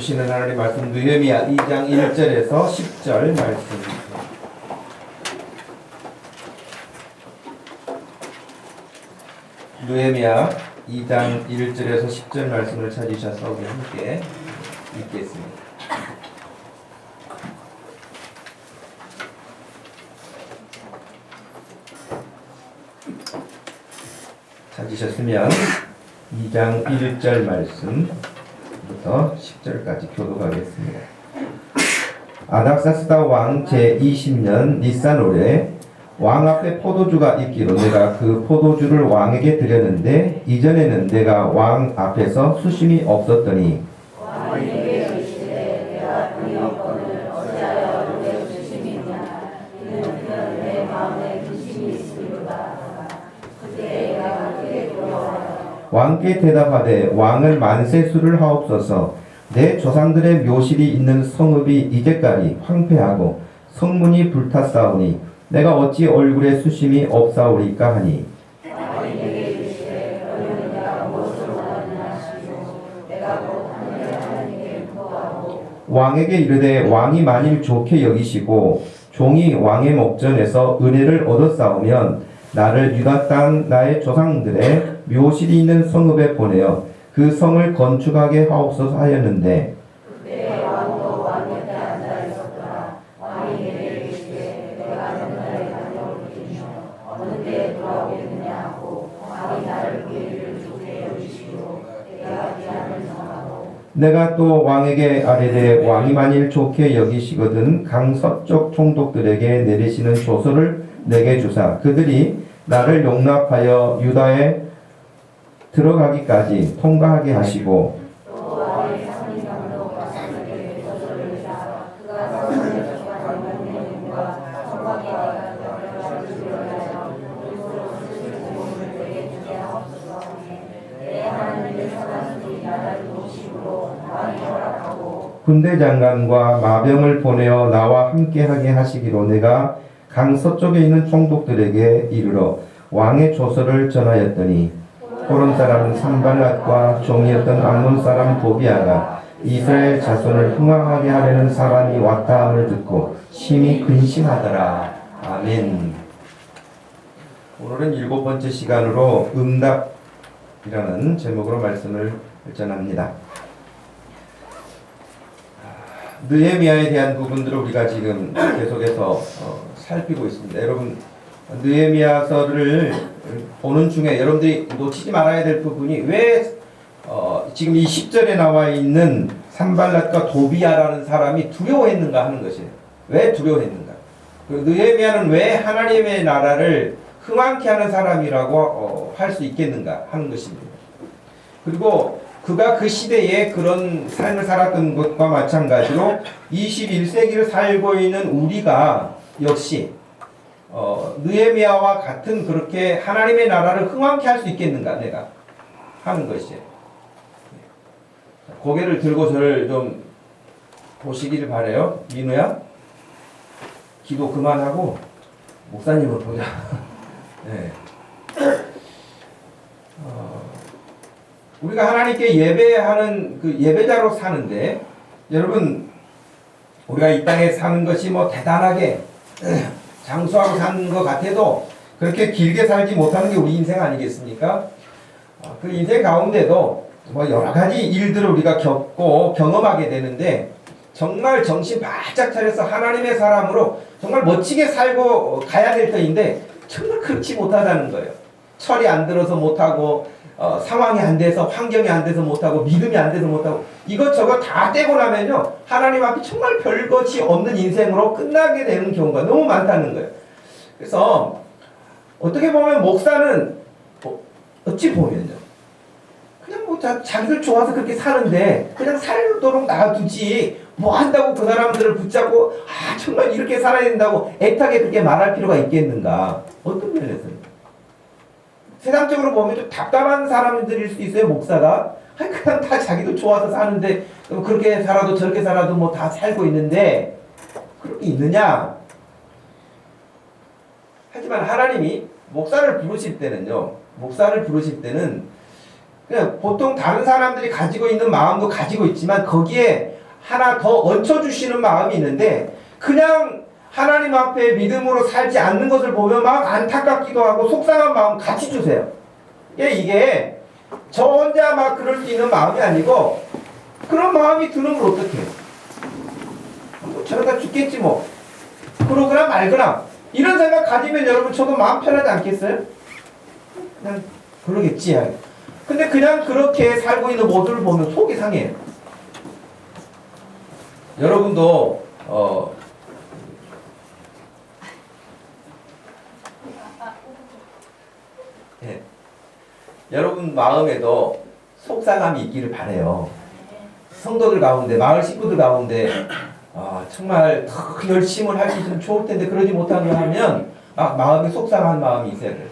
주시는 하나님 말씀 느헤미야 2장 1절에서 10절 말씀. 느헤미야 2장 1절에서 10절 말씀을 찾으셔서 우리 함께 읽겠습니다. 찾으셨으면 2장 1절 말씀부터 10절까지 교독하겠습니다. 아닥사스다 왕 제20년 니산월에 왕 앞에 포도주가 있기로 내가 그 포도주를 왕에게 드렸는데 이전에는 내가 왕 앞에서 수심이 없었더니 왕에게 이르시되 내가 그 여건을 어찌하여 내게 주심이냐 이는 내 마음에 근심이 있으리로다. 그때 내가 그에게 돌아와서 왕께 대답하되 왕은 만세수를 하옵소서. 내 조상들의 묘실이 있는 성읍이 이제까지 황폐하고 성문이 불탔사오니 내가 어찌 얼굴에 수심이 없사오리까 하니 왕에게 이르시되 너희는 내가 무엇으로 원하느냐 하시고 내가 곧 하나님께 구하고 왕에게 이르되 왕이 만일 좋게 여기시고 종이 왕의 목전에서 은혜를 얻었사오면 나를 유다 땅 나의 조상들의 묘실이 있는 성읍에 보내어 그 성을 건축하게 하옵소서 하였는데 그때 왕도 왕 옆에 앉아 있었더라. 왕이 내게 이르시되 내가 명나라에 다녀오리니 어느 때에 돌아오겠느냐 하고 왕이 나를 그 일을 좋게 여기시기로 내가 기한을 정하고 내가 또 왕에게 아뢰되 왕이 만일 좋게 여기시거든 강서쪽 총독들에게 내리시는 조서를 내게 주사 그들이 나를 용납하여 유다에 들어가기까지 통과하게 하시고 또 왕의 상인장로 바사에게 조서를 주사 그가 성문에 접한 명령과 성곽에다가 들어가기를 위하여 그리스도로 쓰실 공문을 내게 주게 하옵소서 하니 내 하나님의 사람들이 나를 도우심으로 왕이 허락하고 군대 장관과 마병을 보내어 나와 함께하게 하시기로 내가 강서쪽에 있는 총독들에게 이르러 왕의 조서를 전하였더니 호론 사람 산발랏과 종이었던 암몬 사람 도비아가 이스라엘 자손을 흥왕하게 하려는 사람이 왔다 함을 듣고 심히 근심하더라. 아멘. 오늘은 7번째 시간으로 응답이라는 제목으로 말씀을 전합니다. 느헤미야에 대한 부분들을 우리가 지금 계속해서 살피고 있습니다. 여러분 느헤미야서를 보는 중에 여러분들이 놓치지 말아야 될 부분이 왜 지금 이 10절에 나와 있는 산발랏과 도비아라는 사람이 두려워했는가 하는 것이에요. 왜 두려워했는가? 그리고 느헤미야는 왜 하나님의 나라를 흥왕케 하는 사람이라고 할 수 있겠는가 하는 것입니다. 그리고 그가 그 시대에 그런 삶을 살았던 것과 마찬가지로 21세기를 살고 있는 우리가 역시 느헤미야와 같은 그렇게 하나님의 나라를 흥왕케 할 수 있겠는가 내가 하는 것이에요. 고개를 들고 저를 좀 보시기를 바라요. 민우야 기도 그만하고 목사님을 보자. 네. 우리가 하나님께 예배하는 그 예배자로 사는데 여러분 우리가 이 땅에 사는 것이 뭐 대단하게 장수하고 사는 것 같아도 그렇게 길게 살지 못하는 게 우리 인생 아니겠습니까? 그 인생 가운데도 뭐 여러 가지 일들을 우리가 겪고 경험하게 되는데 정말 정신 바짝 차려서 하나님의 사람으로 정말 멋지게 살고 가야 될 터인데 정말 그렇지 못하다는 거예요. 철이 안 들어서 못하고 상황이 안 돼서 환경이 안 돼서 못하고 믿음이 안 돼서 못하고 이것저것 다 떼고 나면요 하나님 앞에 정말 별것이 없는 인생으로 끝나게 되는 경우가 너무 많다는 거예요. 그래서 어떻게 보면 목사는 어찌 보면요 그냥 뭐 자기들 좋아서 그렇게 사는데 그냥 살도록 놔두지 뭐 한다고 그 사람들을 붙잡고 정말 이렇게 살아야 된다고 애타게 그렇게 말할 필요가 있겠는가. 어떤 면에서는 세상적으로 보면 좀 답답한 사람들일 수 있어요. 목사가 그냥 다 자기도 좋아서 사는데 그렇게 살아도 저렇게 살아도 뭐 다 살고 있는데 그렇게 있느냐. 하지만 하나님이 목사를 부르실 때는요 목사를 부르실 때는 그냥 보통 다른 사람들이 가지고 있는 마음도 가지고 있지만 거기에 하나 더 얹혀주시는 마음이 있는데 그냥 하나님 앞에 믿음으로 살지 않는 것을 보면 막 안타깝기도 하고 속상한 마음 같이 주세요. 이게 저 혼자 막 그럴 수 있는 마음이 아니고 그런 마음이 드는 걸 어떡해. 뭐 저러다 죽겠지 뭐. 그러거나 말거나 이런 생각 가지면 여러분 저도 마음 편하지 않겠어요? 그냥 그러겠지. 근데 그냥 그렇게 살고 있는 모습을 보면 속이 상해요. 여러분도 네. 여러분 마음에도 속상함이 있기를 바라요. 성도들 가운데, 마을 식구들 가운데 정말 더 열심을 할 수 있으면 좋을 텐데 그러지 못하는 하면 마음이 속상한 마음이 있어야 돼요.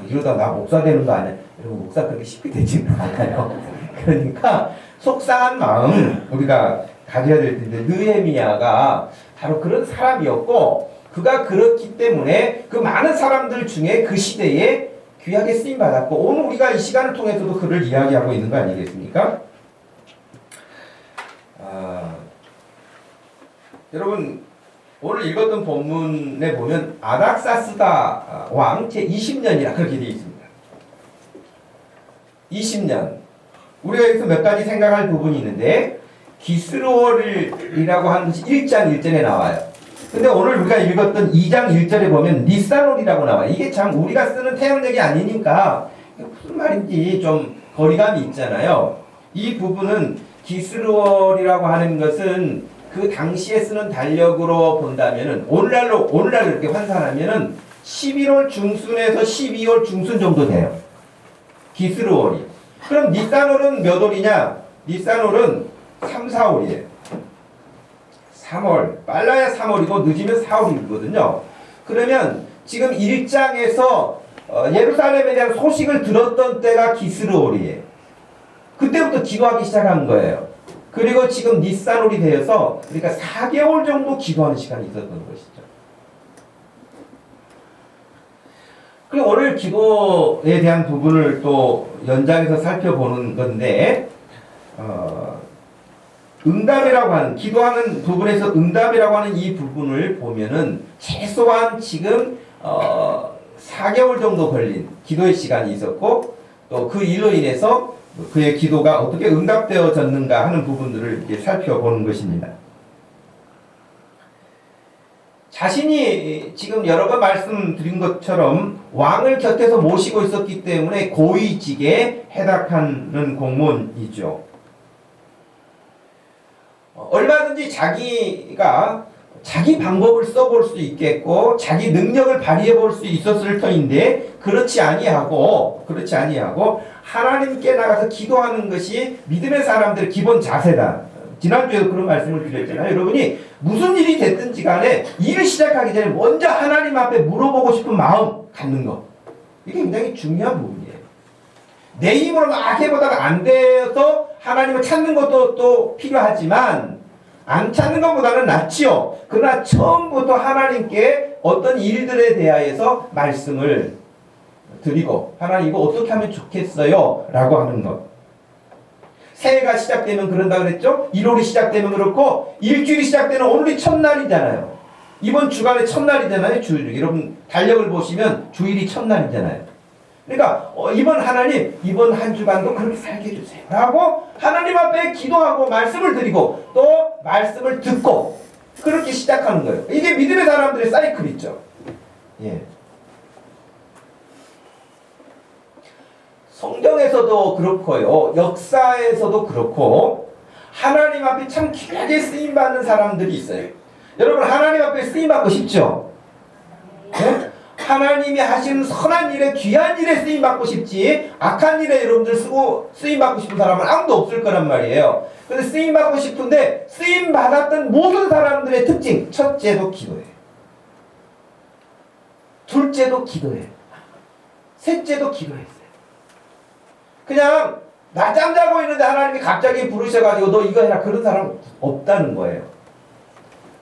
이러다 나 목사 되는 거 아니야? 여러분 목사 그렇게 쉽게 되지는 않아요. 그러니까 속상한 마음 우리가 가져야 될 텐데 느헤미야가 바로 그런 사람이었고 그가 그렇기 때문에 그 많은 사람들 중에 그 시대에 귀하게 쓰임받았고 오늘 우리가 이 시간을 통해서도 그를 이야기하고 있는 거 아니겠습니까? 여러분 오늘 읽었던 본문에 보면 아닥사스다 왕 제20년이라 그렇게 되어 있습니다. 20년 우리가 여기서 몇 가지 생각할 부분이 있는데 기스로월이라고 하는 것이 1장 1절에 나와요. 근데 오늘 우리가 읽었던 2장 1절에 보면 니산월이라고 나와요. 이게 참 우리가 쓰는 태양력이 아니니까 무슨 말인지 좀 거리감이 있잖아요. 이 부분은 기스로월이라고 하는 것은 그 당시에 쓰는 달력으로 본다면은 오늘날로 이렇게 환산하면은 11월 중순에서 12월 중순 정도 돼요. 기스로월이. 그럼 니산월은 몇 월이냐? 니산월은 3, 4월이에요. 3월. 빨라야 3월이고 늦으면 4월이거든요. 그러면 지금 1장에서 예루살렘에 대한 소식을 들었던 때가 기스로월이에요. 그때부터 기도하기 시작한 거예요. 그리고 지금 니산월이 되어서 그러니까 4개월 정도 기도하는 시간이 있었던 것이죠. 그리고 오늘 기도에 대한 부분을 또 연장해서 살펴보는 건데 응답이라고 하는 기도하는 부분에서 응답이라고 하는 이 부분을 보면은 최소한 지금 4개월 정도 걸린 기도의 시간이 있었고 또 그 일로 인해서 그의 기도가 어떻게 응답되어졌는가 하는 부분들을 이렇게 살펴보는 것입니다. 자신이 지금 여러 번 말씀드린 것처럼 왕을 곁에서 모시고 있었기 때문에 고위직에 해당하는 공무원이죠. 얼마든지 자기가 자기 방법을 써볼 수 있겠고 자기 능력을 발휘해 볼 수 있었을 터인데 그렇지 아니하고 하나님께 나가서 기도하는 것이 믿음의 사람들의 기본 자세다. 지난주에도 그런 말씀을 드렸잖아요. 여러분이 무슨 일이 됐든지 간에 일을 시작하기 전에 먼저 하나님 앞에 물어보고 싶은 마음 갖는 거. 이게 굉장히 중요한 부분이에요. 내 힘으로 막 해보다가 안 돼서 하나님을 찾는 것도 또 필요하지만 안 찾는 것보다는 낫지요. 그러나 처음부터 하나님께 어떤 일들에 대하여서 말씀을 드리고 하나님 이거 어떻게 하면 좋겠어요? 라고 하는 것. 새해가 시작되면 그런다 그랬죠? 1월이 시작되면 그렇고 일주일이 시작되는 오늘이 첫날이잖아요. 이번 주간의 첫날이잖아요. 주일. 여러분 달력을 보시면 주일이 첫날이잖아요. 그러니까 이번 한 주간도 그렇게 살게 해주세요 라고 하나님 앞에 기도하고 말씀을 드리고 또 말씀을 듣고 그렇게 시작하는 거예요. 이게 믿음의 사람들의 사이클 있죠. 예. 성경에서도 그렇고요. 역사에서도 그렇고 하나님 앞에 참 귀하게 쓰임받는 사람들이 있어요. 여러분 하나님 앞에 쓰임받고 싶죠? 네? 하나님이 하시는 선한 일에 귀한 일에 쓰임받고 싶지 악한 일에 여러분들 쓰임받고 싶은 사람은 아무도 없을 거란 말이에요. 근데 쓰임받고 싶은데 쓰임받았던 모든 사람들의 특징 첫째도 기도해요. 둘째도 기도해요. 셋째도 기도했어요. 그냥 낮잠 자고 있는데 하나님이 갑자기 부르셔가지고 너 이거 해라 그런 사람 없다는 거예요.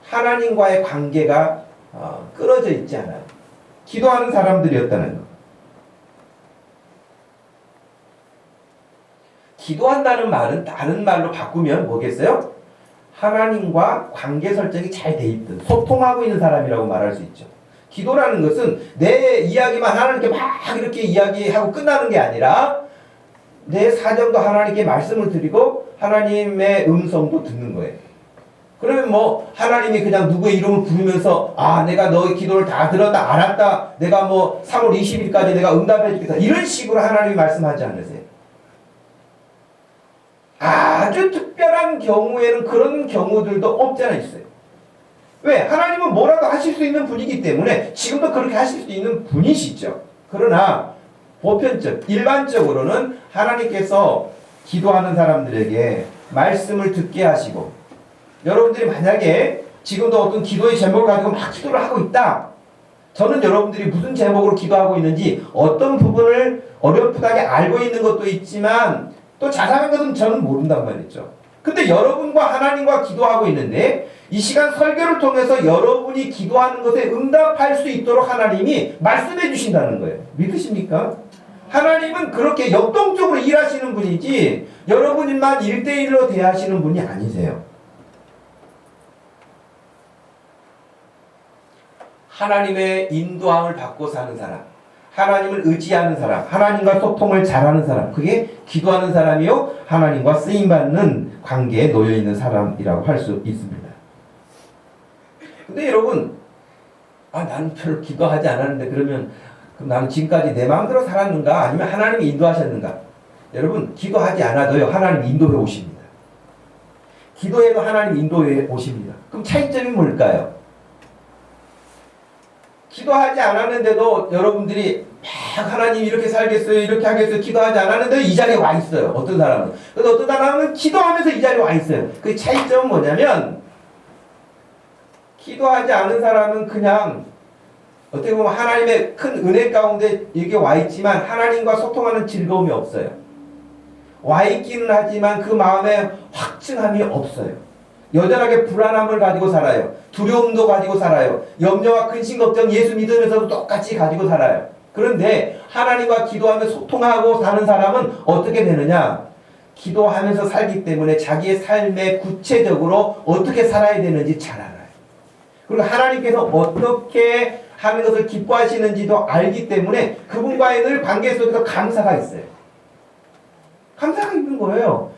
하나님과의 관계가 끊어져 있지 않아요. 기도하는 사람들이었다는 거. 기도한다는 말은 다른 말로 바꾸면 뭐겠어요? 하나님과 관계 설정이 잘 돼 있든 소통하고 있는 사람이라고 말할 수 있죠. 기도라는 것은 내 이야기만 하나님께 막 이렇게 이야기하고 끝나는 게 아니라 내 사정도 하나님께 말씀을 드리고 하나님의 음성도 듣는 거예요. 그러면 뭐 하나님이 그냥 누구의 이름을 부르면서 아 내가 너의 기도를 다 들었다 알았다 내가 뭐 3월 20일까지 내가 응답해 주겠다 이런 식으로 하나님이 말씀하지 않으세요. 아주 특별한 경우에는 그런 경우들도 없지 않아 있어요. 왜? 하나님은 뭐라도 하실 수 있는 분이기 때문에 지금도 그렇게 하실 수 있는 분이시죠. 그러나 보편적, 일반적으로는 하나님께서 기도하는 사람들에게 말씀을 듣게 하시고 여러분들이 만약에 지금도 어떤 기도의 제목을 가지고 막 기도를 하고 있다. 저는 여러분들이 무슨 제목으로 기도하고 있는지 어떤 부분을 어렴풋하게 알고 있는 것도 있지만 또 자세한 것은 저는 모른단 말이죠. 근데 여러분과 하나님과 기도하고 있는데 이 시간 설교를 통해서 여러분이 기도하는 것에 응답할 수 있도록 하나님이 말씀해 주신다는 거예요. 믿으십니까? 하나님은 그렇게 역동적으로 일하시는 분이지 여러분만 1대1로 대하시는 분이 아니세요. 하나님의 인도함을 받고 사는 사람, 하나님을 의지하는 사람, 하나님과 소통을 잘하는 사람, 그게 기도하는 사람이요 하나님과 쓰임받는 관계에 놓여있는 사람이라고 할 수 있습니다. 근데 여러분 나는 별로 기도하지 않았는데 그러면 그럼 나는 지금까지 내 마음대로 살았는가 아니면 하나님이 인도하셨는가? 여러분 기도하지 않아도요 하나님이 인도해 오십니다. 기도해도 하나님이 인도해 오십니다. 그럼 차이점이 뭘까요? 기도하지 않았는데도 여러분들이 막 하나님 이렇게 살겠어요 이렇게 하겠어요 기도하지 않았는데 이 자리에 와 있어요. 어떤 사람은. 그래서 어떤 사람은 기도하면서 이 자리에 와 있어요. 그 차이점은 뭐냐면 기도하지 않은 사람은 그냥 어떻게 보면 하나님의 큰 은혜 가운데 여기 와 있지만 하나님과 소통하는 즐거움이 없어요. 와 있기는 하지만 그 마음에 확증함이 없어요. 여전하게 불안함을 가지고 살아요. 두려움도 가지고 살아요. 염려와 근심 걱정 예수 믿으면서도 똑같이 가지고 살아요. 그런데 하나님과 기도하며 소통하고 사는 사람은 어떻게 되느냐? 기도하면서 살기 때문에 자기의 삶에 구체적으로 어떻게 살아야 되는지 잘 알아요. 그리고 하나님께서 어떻게 하는 것을 기뻐하시는지도 알기 때문에 그분과의 늘 관계 속에서 감사가 있어요. 감사가 있는 거예요.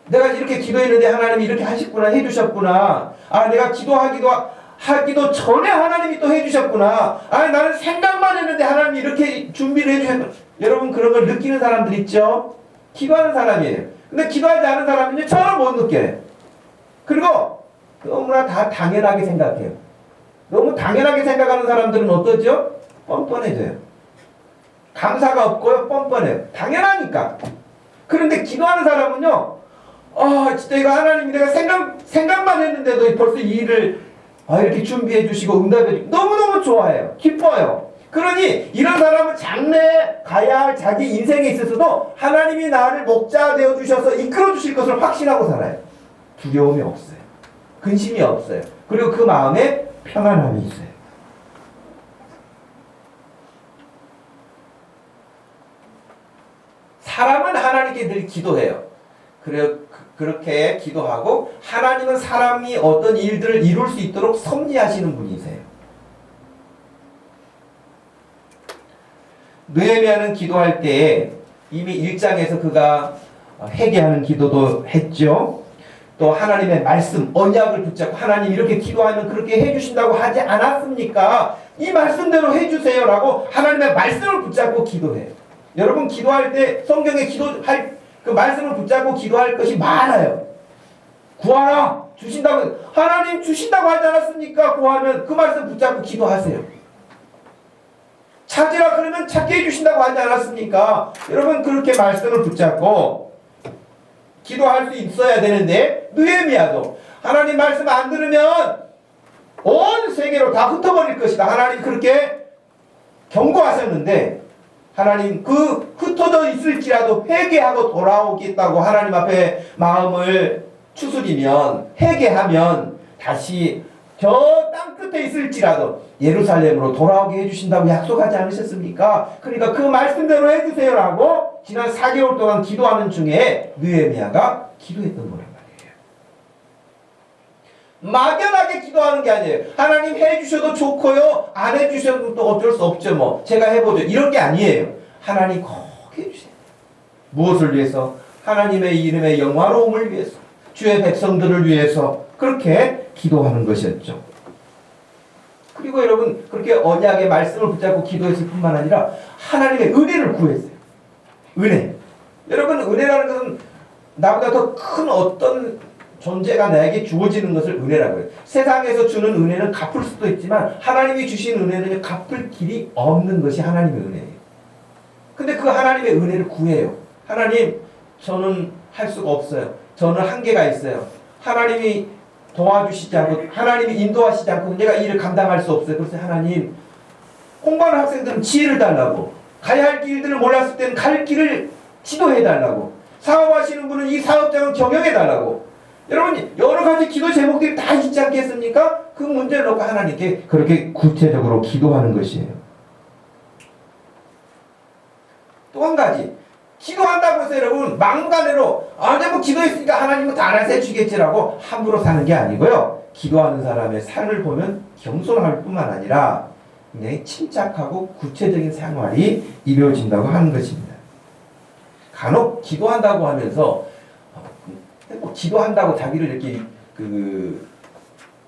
내가 이렇게 기도했는데 하나님이 이렇게 하셨구나 해주셨구나. 내가 하기도 전에 하나님이 또 해주셨구나. 나는 생각만 했는데 하나님이 이렇게 준비를 해주셨구나. 여러분 그런 걸 느끼는 사람들 있죠? 기도하는 사람이에요. 근데 기도하지 않은 사람은요 전혀 못 느껴요. 그리고 너무나 다 당연하게 생각해요. 너무 당연하게 생각하는 사람들은 어떠죠? 뻔뻔해져요. 감사가 없고요 뻔뻔해요. 당연하니까. 그런데 기도하는 사람은요 진짜 이거 하나님 내가 생각만 했는데도 벌써 이 일을 이렇게 준비해 주시고 응답해 주시고 너무너무 좋아해요. 기뻐요. 그러니 이런 사람은 장래 가야 할 자기 인생에 있어서도 하나님이 나를 목자 되어 주셔서 이끌어 주실 것을 확신하고 살아요. 두려움이 없어요. 근심이 없어요. 그리고 그 마음에 평안함이 있어요. 사람은 하나님께 늘 기도해요. 그렇게 기도하고 하나님은 사람이 어떤 일들을 이룰 수 있도록 섭리하시는 분이세요. 느헤미야는 기도할 때 이미 1장에서 그가 회개하는 기도도 했죠. 또 하나님의 말씀, 언약을 붙잡고 하나님 이렇게 기도하면 그렇게 해주신다고 하지 않았습니까? 이 말씀대로 해주세요라고 하나님의 말씀을 붙잡고 기도해요. 여러분 기도할 때 성경에 기도할 그 말씀을 붙잡고 기도할 것이 많아요. 구하라 주신다고 하나님 주신다고 하지 않았습니까? 구하면 그 말씀 붙잡고 기도하세요. 찾으라 그러면 찾게 해주신다고 하지 않았습니까? 여러분 그렇게 말씀을 붙잡고 기도할 수 있어야 되는데 느헤미야도 하나님 말씀 안 들으면 온 세계로 다 흩어버릴 것이다. 하나님 그렇게 경고하셨는데 하나님 그 흩어져 있을지라도 회개하고 돌아오겠다고 하나님 앞에 마음을 추스리면 회개하면 다시 저 땅 끝에 있을지라도 예루살렘으로 돌아오게 해주신다고 약속하지 않으셨습니까? 그러니까 그 말씀대로 해주세요라고 지난 4개월 동안 기도하는 중에 느헤미야가 기도했던 거란 말이에요. 막연하게 기도하는 게 아니에요. 하나님 해주셔도 좋고요, 안 해주셔도 또 어쩔 수 없죠. 뭐 제가 해보죠. 이런 게 아니에요. 하나님 꼭 해주세요. 무엇을 위해서? 하나님의 이름의 영화로움을 위해서, 주의 백성들을 위해서 그렇게 기도하는 것이었죠. 그리고 여러분 그렇게 언약의 말씀을 붙잡고 기도했을 뿐만 아니라 하나님의 은혜를 구했어요. 은혜. 여러분 은혜라는 것은 나보다 더 큰 어떤 존재가 나에게 주어지는 것을 은혜라고 해요. 세상에서 주는 은혜는 갚을 수도 있지만 하나님이 주신 은혜는 갚을 길이 없는 것이 하나님의 은혜예요. 근데 그 하나님의 은혜를 구해요. 하나님, 저는 할 수가 없어요. 저는 한계가 있어요. 하나님이 도와주시지 않고, 하나님이 인도하시지 않고 내가 이 일을 감당할 수 없어요. 그래서 하나님, 공부하는 학생들은 지혜를 달라고, 가야 할 길들을 몰랐을 때는 갈 길을 지도해 달라고, 사업하시는 분은 이 사업장을 경영해 달라고. 여러분 여러 가지 기도 제목들이 다 있지 않겠습니까? 그 문제를 놓고 하나님께 그렇게 구체적으로 기도하는 것이에요. 또 한 가지, 기도한다고 해서 여러분 막무가내로 내가 뭐 기도했으니까 하나님은 다 알아서 해주겠지라고 함부로 사는 게 아니고요. 기도하는 사람의 삶을 보면 겸손할 뿐만 아니라 굉장히 침착하고 구체적인 생활이 이루어진다고 하는 것입니다. 간혹 기도한다고 하면서 기도한다고 자기를 이렇게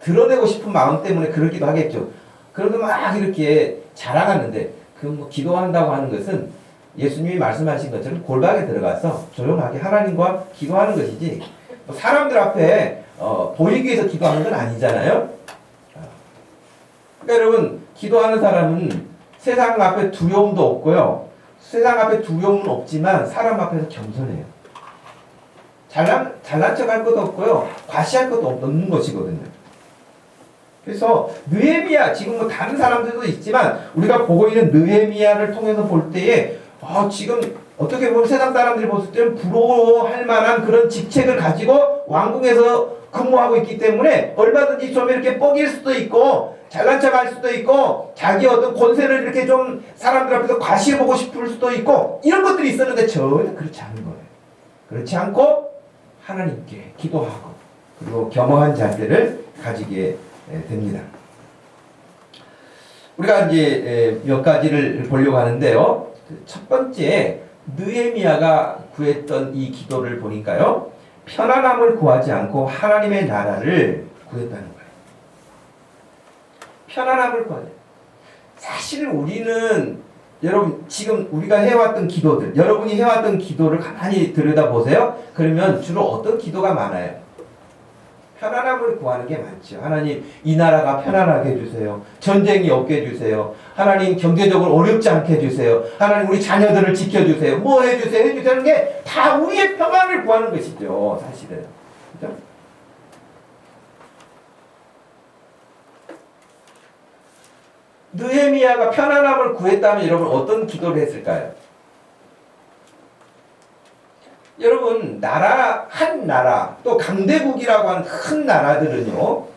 드러내고 싶은 마음 때문에 그러기도 하겠죠. 그래도 막 이렇게 자랑하는데 그 뭐 기도한다고 하는 것은 예수님이 말씀하신 것처럼 골방에 들어가서 조용하게 하나님과 기도하는 것이지 뭐 사람들 앞에 보이기 위해서 기도하는 건 아니잖아요. 그러니까 여러분 기도하는 사람은 세상 앞에 두려움도 없고요. 세상 앞에 두려움은 없지만 사람 앞에서 겸손해요. 잘난 척할 것도 없고요. 과시할 것도 없는 것이거든요. 그래서 느헤미야, 지금 뭐 다른 사람들도 있지만 우리가 보고 있는 느헤미야를 통해서 볼 때에 지금 어떻게 보면 세상 사람들이 봤을 때는 부러워할 만한 그런 직책을 가지고 왕궁에서 근무하고 있기 때문에 얼마든지 좀 이렇게 뻐길 수도 있고 잘난 척할 수도 있고 자기 어떤 권세를 이렇게 좀 사람들 앞에서 과시해보고 싶을 수도 있고 이런 것들이 있었는데 전혀 그렇지 않은 거예요. 그렇지 않고 하나님께 기도하고 그리고 겸허한 자세를 가지게 됩니다. 우리가 이제 몇 가지를 보려고 하는데요. 첫 번째, 느헤미야가 구했던 이 기도를 보니까요, 편안함을 구하지 않고 하나님의 나라를 구했다는 거예요. 편안함을 구하죠. 사실 우리는 여러분 지금 우리가 해왔던 기도들, 여러분이 해왔던 기도를 가만히 들여다보세요. 그러면 주로 어떤 기도가 많아요? 편안함을 구하는 게 많죠. 하나님 이 나라가 편안하게 해주세요. 전쟁이 없게 해주세요. 하나님 경제적으로 어렵지 않게 해주세요. 하나님 우리 자녀들을 지켜주세요. 뭐 해주세요. 하는 게 다 우리의 평안을 구하는 것이죠. 사실은. 그죠? 느헤미야가 편안함을 구했다면 여러분 어떤 기도를 했을까요? 여러분 한 나라 또 강대국이라고 하는 큰 나라들은요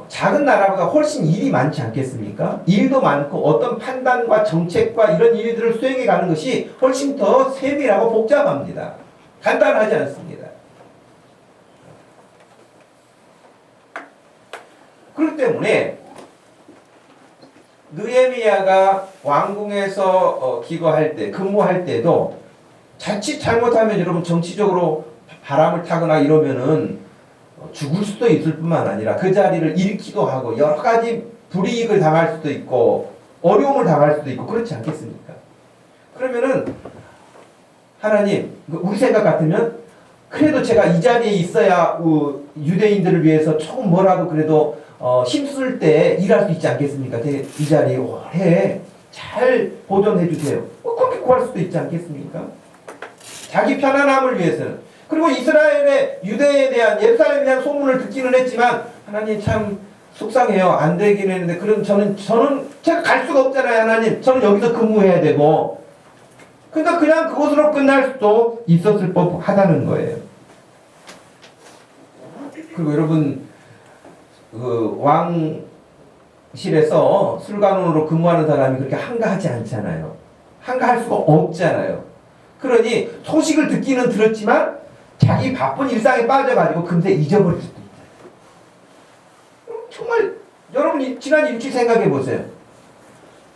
작은 나라보다 훨씬 일이 많지 않겠습니까? 일도 많고 어떤 판단과 정책과 이런 일들을 수행해 가는 것이 훨씬 더 세밀하고 복잡합니다. 간단하지 않습니다. 그렇기 때문에 느헤미야가 왕궁에서 기도할 때, 근무할 때도 자칫 잘못하면 여러분 정치적으로 바람을 타거나 이러면은 죽을 수도 있을 뿐만 아니라 그 자리를 잃기도 하고 여러 가지 불이익을 당할 수도 있고 어려움을 당할 수도 있고 그렇지 않겠습니까? 그러면은 하나님, 우리 생각 같으면 그래도 제가 이 자리에 있어야 유대인들을 위해서 조금 뭐라도 그래도 힘쓸 때 일할 수 있지 않겠습니까? 이 자리에 오래 잘 보존해 주세요. 그렇게 구할 수도 있지 않겠습니까? 자기 편안함을 위해서는. 그리고 이스라엘의 유대에 대한 예루살렘에 대한 소문을 듣기는 했지만 하나님 참 속상해요. 안 되긴 했는데 그럼 저는 제가 갈 수가 없잖아요. 하나님 저는 여기서 근무해야 되고 그러니까 그냥 그것으로 끝날 수도 있었을 법하다는 거예요. 그리고 여러분 그 왕실에서 술관원으로 근무하는 사람이 그렇게 한가하지 않잖아요. 한가할 수가 없잖아요. 그러니 소식을 듣기는 들었지만 자기 바쁜 일상에 빠져가지고 금세 잊어버릴 수도 있다. 정말 여러분 지난 일주일 생각해 보세요.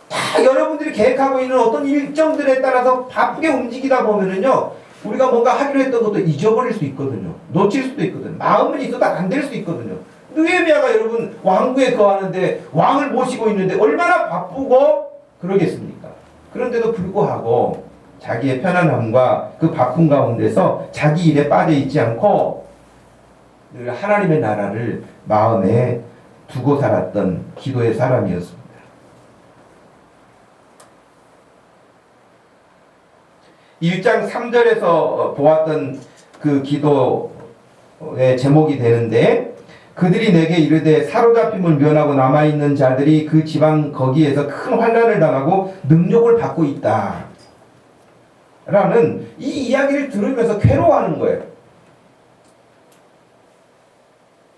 다 여러분들이 계획하고 있는 어떤 일정들에 따라서 바쁘게 움직이다 보면은요, 우리가 뭔가 하기로 했던 것도 잊어버릴 수 있거든요. 놓칠 수도 있거든요. 마음은 있어도 안 될 수 있거든요. 느헤미야가 여러분 왕궁에 거하는데 왕을 모시고 있는데 얼마나 바쁘고 그러겠습니까? 그런데도 불구하고 자기의 편안함과 그 바쁜 가운데서 자기 일에 빠져 있지 않고 늘 하나님의 나라를 마음에 두고 살았던 기도의 사람이었습니다. 1장 3절에서 보았던 그 기도의 제목이 되는데, 그들이 내게 이르되 사로잡힘을 면하고 남아있는 자들이 그 지방 거기에서 큰 환난을 당하고 능욕을 받고 있다 라는 이 이야기를 들으면서 괴로워하는 거예요.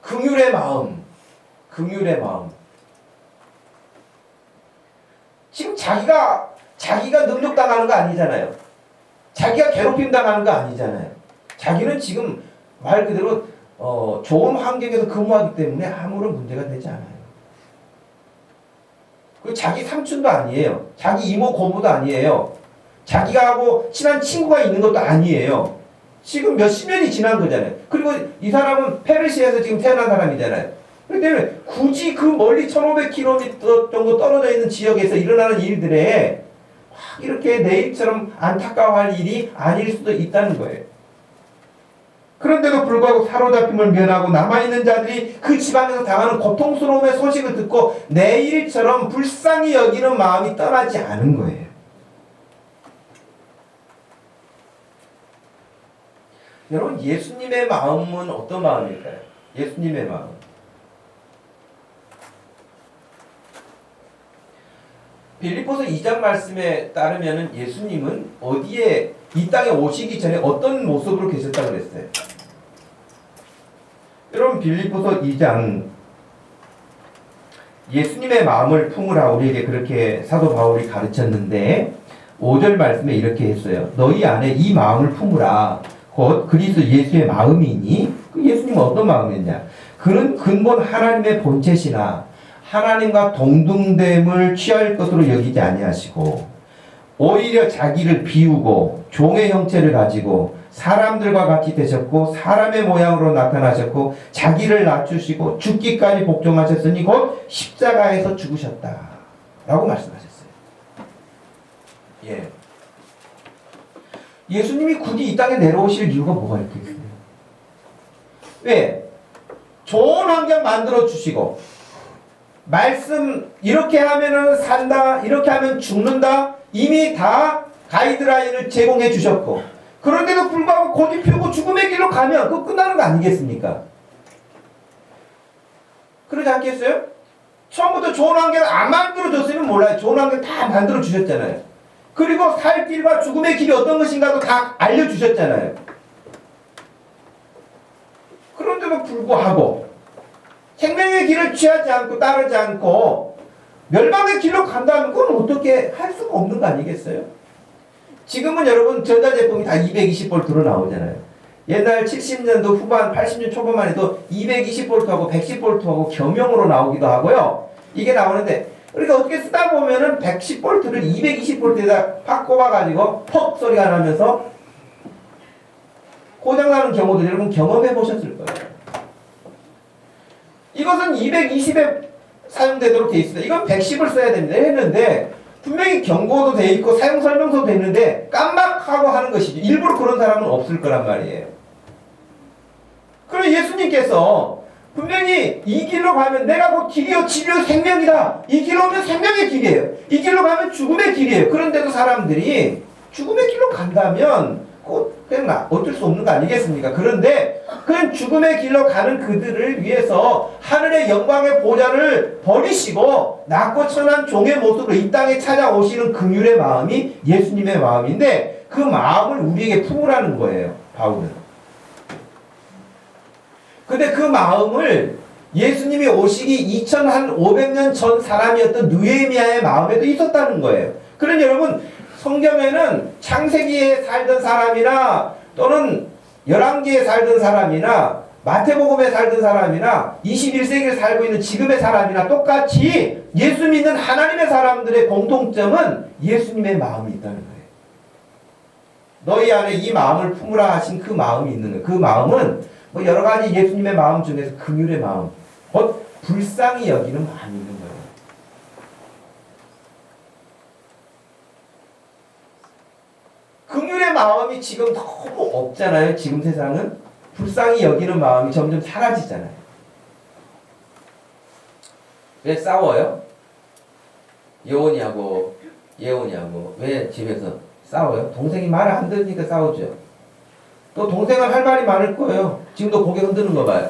긍휼의 마음. 지금 자기가 능욕당하는 거 아니잖아요. 자기가 괴롭힘 당하는 거 아니잖아요. 자기는 지금 말 그대로 좋은 환경에서 근무하기 때문에 아무런 문제가 되지 않아요. 그 자기 삼촌도 아니에요. 자기 이모 고모도 아니에요. 자기가 하고 친한 친구가 있는 것도 아니에요. 지금 몇십 년이 지난 거잖아요. 그리고 이 사람은 페르시아에서 지금 태어난 사람이잖아요. 그렇기 때문에 굳이 그 멀리 1500km 정도 떨어져 있는 지역에서 일어나는 일들에 이렇게 내일처럼 안타까워할 일이 아닐 수도 있다는 거예요. 그런데도 불구하고 사로잡힘을 면하고 남아있는 자들이 그 지방에서 당하는 고통스러움의 소식을 듣고 내일처럼 불쌍히 여기는 마음이 떠나지 않은 거예요. 여러분, 예수님의 마음은 어떤 마음일까요? 예수님의 마음. 빌립보서 2장 말씀에 따르면 예수님은 어디에 이 땅에 오시기 전에 어떤 모습으로 계셨다고 그랬어요? 여러분, 빌립보서 2장 예수님의 마음을 품으라 우리에게 그렇게 사도 바울이 가르쳤는데 5절 말씀에 이렇게 했어요. 너희 안에 이 마음을 품으라. 곧 그리스도 예수의 마음이니, 그 예수님은 어떤 마음이었냐? 그는 근본 하나님의 본체시나 하나님과 동등됨을 취할 것으로 여기지 아니하시고 오히려 자기를 비우고 종의 형체를 가지고 사람들과 같이 되셨고 사람의 모양으로 나타나셨고 자기를 낮추시고 죽기까지 복종하셨으니 곧 십자가에서 죽으셨다 라고 말씀하셨어요. 예수님이 굳이 이 땅에 내려오실 이유가 뭐가 있겠어요? 왜? 좋은 환경 만들어 주시고 말씀 이렇게 하면은 산다, 이렇게 하면 죽는다, 이미 다 가이드라인을 제공해 주셨고, 그런데도 불구하고 고집 피우고 죽음의 길로 가면 그거 끝나는 거 아니겠습니까? 그러지 않겠어요? 처음부터 좋은 환경 안 만들어 줬으면 몰라요. 좋은 환경 다 만들어 주셨잖아요. 그리고 살 길과 죽음의 길이 어떤 것인가도 다 알려 주셨잖아요. 그런데도 불구하고 생명의 길을 취하지 않고 따르지 않고 멸망의 길로 간다면 그건 어떻게 할 수가 없는 거 아니겠어요? 지금은 여러분 전자제품이 다 220V로 나오잖아요. 옛날 70년도 후반 80년 초반만 해도 220V하고 110V하고 겸용으로 나오기도 하고요. 이게 나오는데 우리가 어떻게 쓰다 보면은 110V를 220V에다 팍 꼽아가지고 퍽 소리가 나면서 고장나는 경우도 여러분 경험해 보셨을 거예요. 이것은 220에 사용되도록 되어 있습니다. 이건 110을 써야 됩니다. 했는데 분명히 경고도 되어 있고 사용 설명서도 되어 있는데 깜빡하고 하는 것이죠. 일부러 그런 사람은 없을 거란 말이에요. 그럼 예수님께서 분명히 이 길로 가면 내가 곧 길이요 진리요 생명이다. 이 길로 오면 생명의 길이에요. 이 길로 가면 죽음의 길이에요. 그런데도 사람들이 죽음의 길로 간다면 그냥 어쩔 수 없는 거 아니겠습니까? 그런데 그런 죽음의 길로 가는 그들을 위해서 하늘의 영광의 보좌를 버리시고 낮고 천한 종의 모습으로 이 땅에 찾아오시는 긍휼의 마음이 예수님의 마음인데 그 마음을 우리에게 품으라는 거예요, 바울은. 근데 그 마음을 예수님이 오시기 2500년 전 사람이었던 느헤미야의 마음에도 있었다는 거예요. 그러니 여러분 성경에는 창세기에 살던 사람이나 또는 열왕기에 살던 사람이나 마태복음에 살던 사람이나 21세기를 살고 있는 지금의 사람이나 똑같이 예수 믿는 하나님의 사람들의 공통점은 예수님의 마음이 있다는 거예요. 너희 안에 이 마음을 품으라 하신 그 마음이 있는 거예요. 그 마음은 뭐 여러 가지 예수님의 마음 중에서 긍휼의 마음, 곧 불쌍히 여기는 마음이 있는 거예요. 긍휼의 마음이 지금 너무 없잖아요. 지금 세상은 불쌍히 여기는 마음이 점점 사라지잖아요. 왜 싸워요? 여원이하고 예원이하고 왜 집에서 싸워요? 동생이 말을 안 들으니까 싸우죠. 또 동생은 할 말이 많을 거예요. 지금도 고개 흔드는 거 봐요.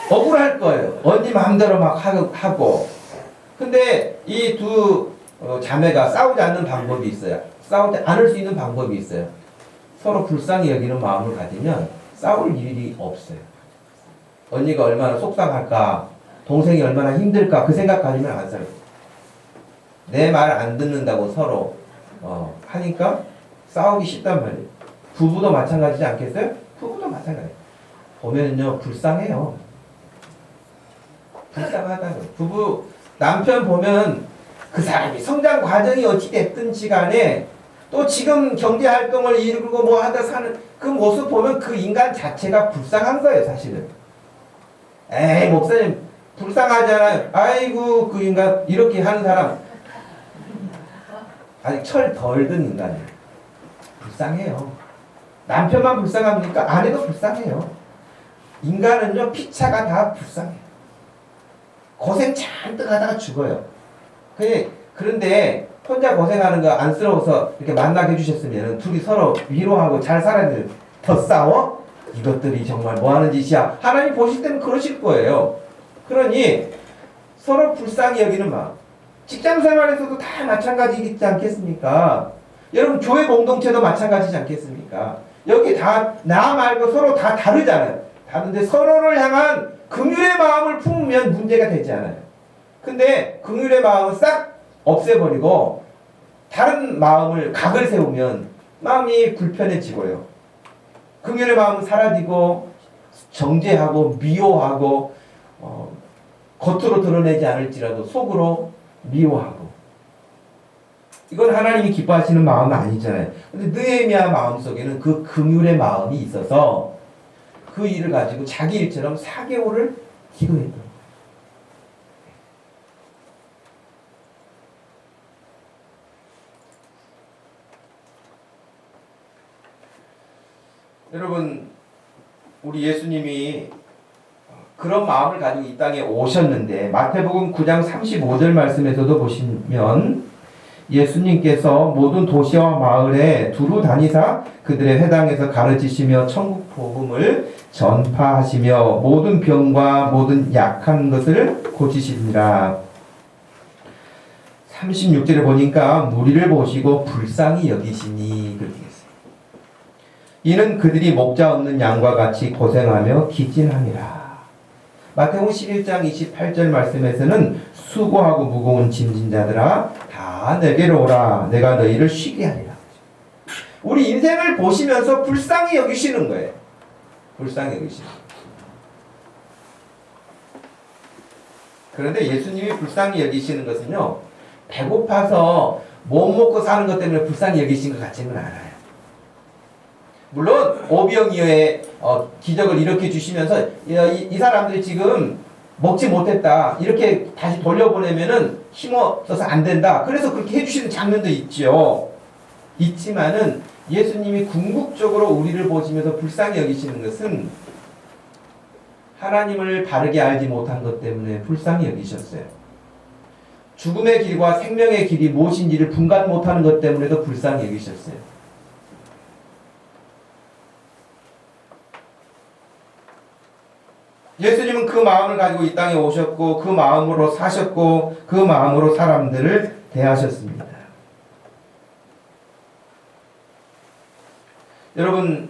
억울할 거예요. 언니 마음대로 막 하고. 근데 이 두 자매가 싸우지 않는 방법이 있어요. 싸우지 않을 수 있는 방법이 있어요. 서로 불쌍히 여기는 마음을 가지면 싸울 일이 없어요. 언니가 얼마나 속상할까, 동생이 얼마나 힘들까 그 생각 가지면 안 살아요. 내 말 안 듣는다고 서로 하니까 싸우기 쉽단 말이에요. 부부도 마찬가지지 않겠어요? 부부도 마찬가지예요. 보면요 불쌍해요. 불쌍하다고요. 부부 남편 보면 그 사람이 성장 과정이 어찌 됐든지 간에 또 지금 경제활동을 이루고 뭐 하다 사는 그 모습 보면 그 인간 자체가 불쌍한 거예요, 사실은. 에이, 목사님, 불쌍하잖아요. 아이고, 그 인간, 이렇게 하는 사람. 아직 철 덜 든 인간이에요. 불쌍해요. 남편만 불쌍합니까? 아내도 불쌍해요. 인간은요, 피차가 다 불쌍해요. 고생 잔뜩 하다가 죽어요. 그런데, 혼자 고생하는 거 안쓰러워서 이렇게 만나게 해주셨으면 둘이 서로 위로하고 잘 살아야 돼요. 더 싸워? 이것들이 정말 뭐 하는 짓이야? 하나님 보실 때는 그러실 거예요. 그러니 서로 불쌍히 여기는 마음. 직장 생활에서도 다 마찬가지이지 않겠습니까? 여러분 교회 공동체도 마찬가지지 않겠습니까? 여기 다 나 말고 서로 다 다르잖아요. 다른데 서로를 향한 긍휼의 마음을 품으면 문제가 되지 않아요. 근데 긍휼의 마음을 싹 없애버리고 다른 마음을 각을 세우면 마음이 불편해지고요. 긍휼의 마음은 사라지고 정죄하고 미워하고 겉으로 드러내지 않을지라도 속으로 미워하고 이건 하나님이 기뻐하시는 마음은 아니잖아요. 근데 느헤미야 마음속에는 그 긍휼의 마음이 있어서 그 일을 가지고 자기 일처럼 4개월을 기도했던 거예요. 여러분, 우리 예수님이 그런 마음을 가지고 이 땅에 오셨는데 마태복음 9장 35절 말씀에서도 보시면 예수님께서 모든 도시와 마을에 두루 다니사 그들의 회당에서 가르치시며 천국 복음을 전파하시며 모든 병과 모든 약한 것을 고치시니라. 36절에 보니까 무리를 보시고 불쌍히 여기시니 그렇게 했어요. 이는 그들이 목자 없는 양과 같이 고생하며 기진함이라. 마태복음 11장 28절 말씀에서는 수고하고 무거운 짐진 자들아 다 내게로 오라 내가 너희를 쉬게 하리라. 우리 인생을 보시면서 불쌍히 여기시는 거예요. 불쌍히 여기시는 거예요. 그런데 예수님이 불쌍히 여기시는 것은요 배고파서 못 먹고 사는 것 때문에 불쌍히 여기신 것 같지는 않아요. 물론 오병이어의 기적을 일으켜 주시면서 이 사람들이 지금 먹지 못했다 이렇게 다시 돌려보내면은 힘없어서 안 된다 그래서 그렇게 해주시는 장면도 있죠. 있지만은 예수님이 궁극적으로 우리를 보시면서 불쌍히 여기시는 것은 하나님을 바르게 알지 못한 것 때문에 불쌍히 여기셨어요. 죽음의 길과 생명의 길이 무엇인지를 분간 못하는 것 때문에도 불쌍히 여기셨어요. 예수님은 그 마음을 가지고 이 땅에 오셨고 그 마음으로 사셨고 그 마음으로 사람들을 대하셨습니다. 여러분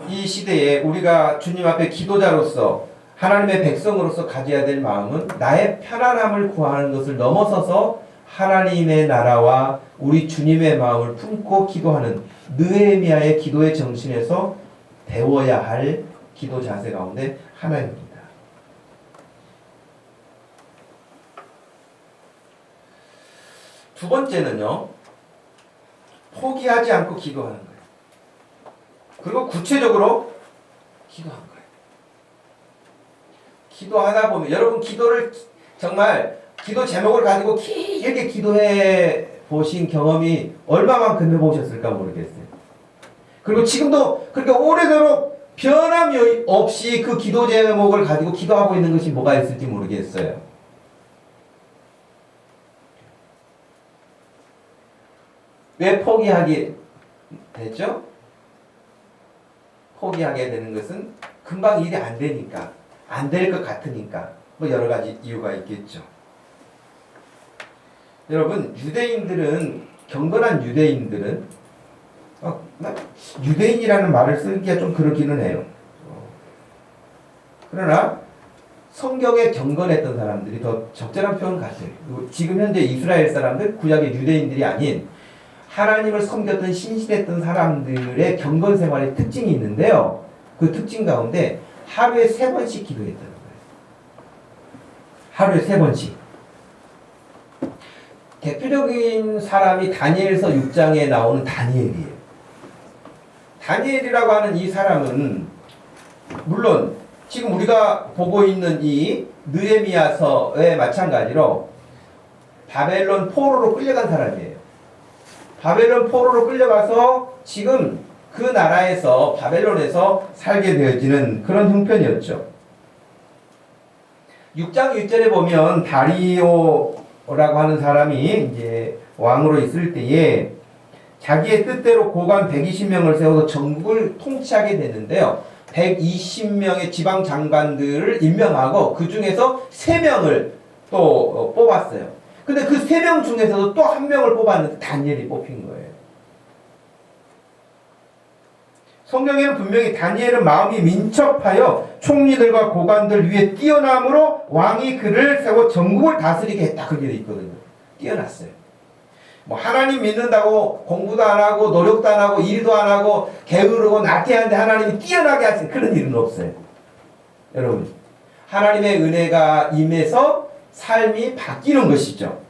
이 시대에 우리가 주님 앞에 기도자로서 하나님의 백성으로서 가져야 될 마음은 나의 편안함을 구하는 것을 넘어서서 하나님의 나라와 우리 주님의 마음을 품고 기도하는 느헤미야의 기도의 정신에서 배워야 할 기도 자세 가운데 하나입니다. 두 번째는요, 포기하지 않고 기도하는 거예요. 그리고 구체적으로 기도한 거예요. 기도하다 보면 여러분 기도를 정말 기도 제목을 가지고 길게 기도해 보신 경험이 얼마만큼 해보셨을까 모르겠어요. 그리고 지금도 그렇게 오래도록 변함이 없이 그 기도 제목을 가지고 기도하고 있는 것이 뭐가 있을지 모르겠어요. 왜 포기하게 됐죠? 포기하게 되는 것은 금방 일이 안 되니까, 안 될 것 같으니까, 뭐 여러 가지 이유가 있겠죠. 여러분, 경건한 유대인들은 유대인이라는 말을 쓰기가 좀 그렇기는 해요. 그러나 성경에 경건했던 사람들이 더 적절한 표현 같아요. 그리고 지금 현재 이스라엘 사람들, 구약의 유대인들이 아닌 하나님을 섬겼던 신실했던 사람들의 경건 생활의 특징이 있는데요. 그 특징 가운데 하루에 3번씩 기도했다는 거예요. 하루에 3번씩. 대표적인 사람이 다니엘서 6장에 나오는 다니엘이에요. 다니엘이라고 하는 이 사람은 물론 지금 우리가 보고 있는 이 느헤미야서에 마찬가지로 바벨론 포로로 끌려간 사람이에요. 바벨론 포로로 끌려가서 지금 그 나라에서 바벨론에서 살게 되어지는 그런 형편이었죠. 6장 1절에 보면 다리오라고 하는 사람이 이제 왕으로 있을 때에 자기의 뜻대로 고관 120명을 세워서 전국을 통치하게 됐는데요. 120명의 지방 장관들을 임명하고 그 중에서 3명을 또 뽑았어요. 근데 그 3명 중에서도 또 1명을 뽑았는데 다니엘이 뽑힌 거예요. 성경에는 분명히 다니엘은 마음이 민첩하여 총리들과 고관들 위에 뛰어남으로 왕이 그를 세워 전국을 다스리게 했다. 그렇게 돼 있거든요. 뛰어났어요. 뭐 하나님 믿는다고 공부도 안 하고 노력도 안 하고 일도 안 하고 게으르고 나태한데 하나님이 뛰어나게 하신 그런 일은 없어요. 여러분, 하나님의 은혜가 임해서 삶이 바뀌는 것이죠.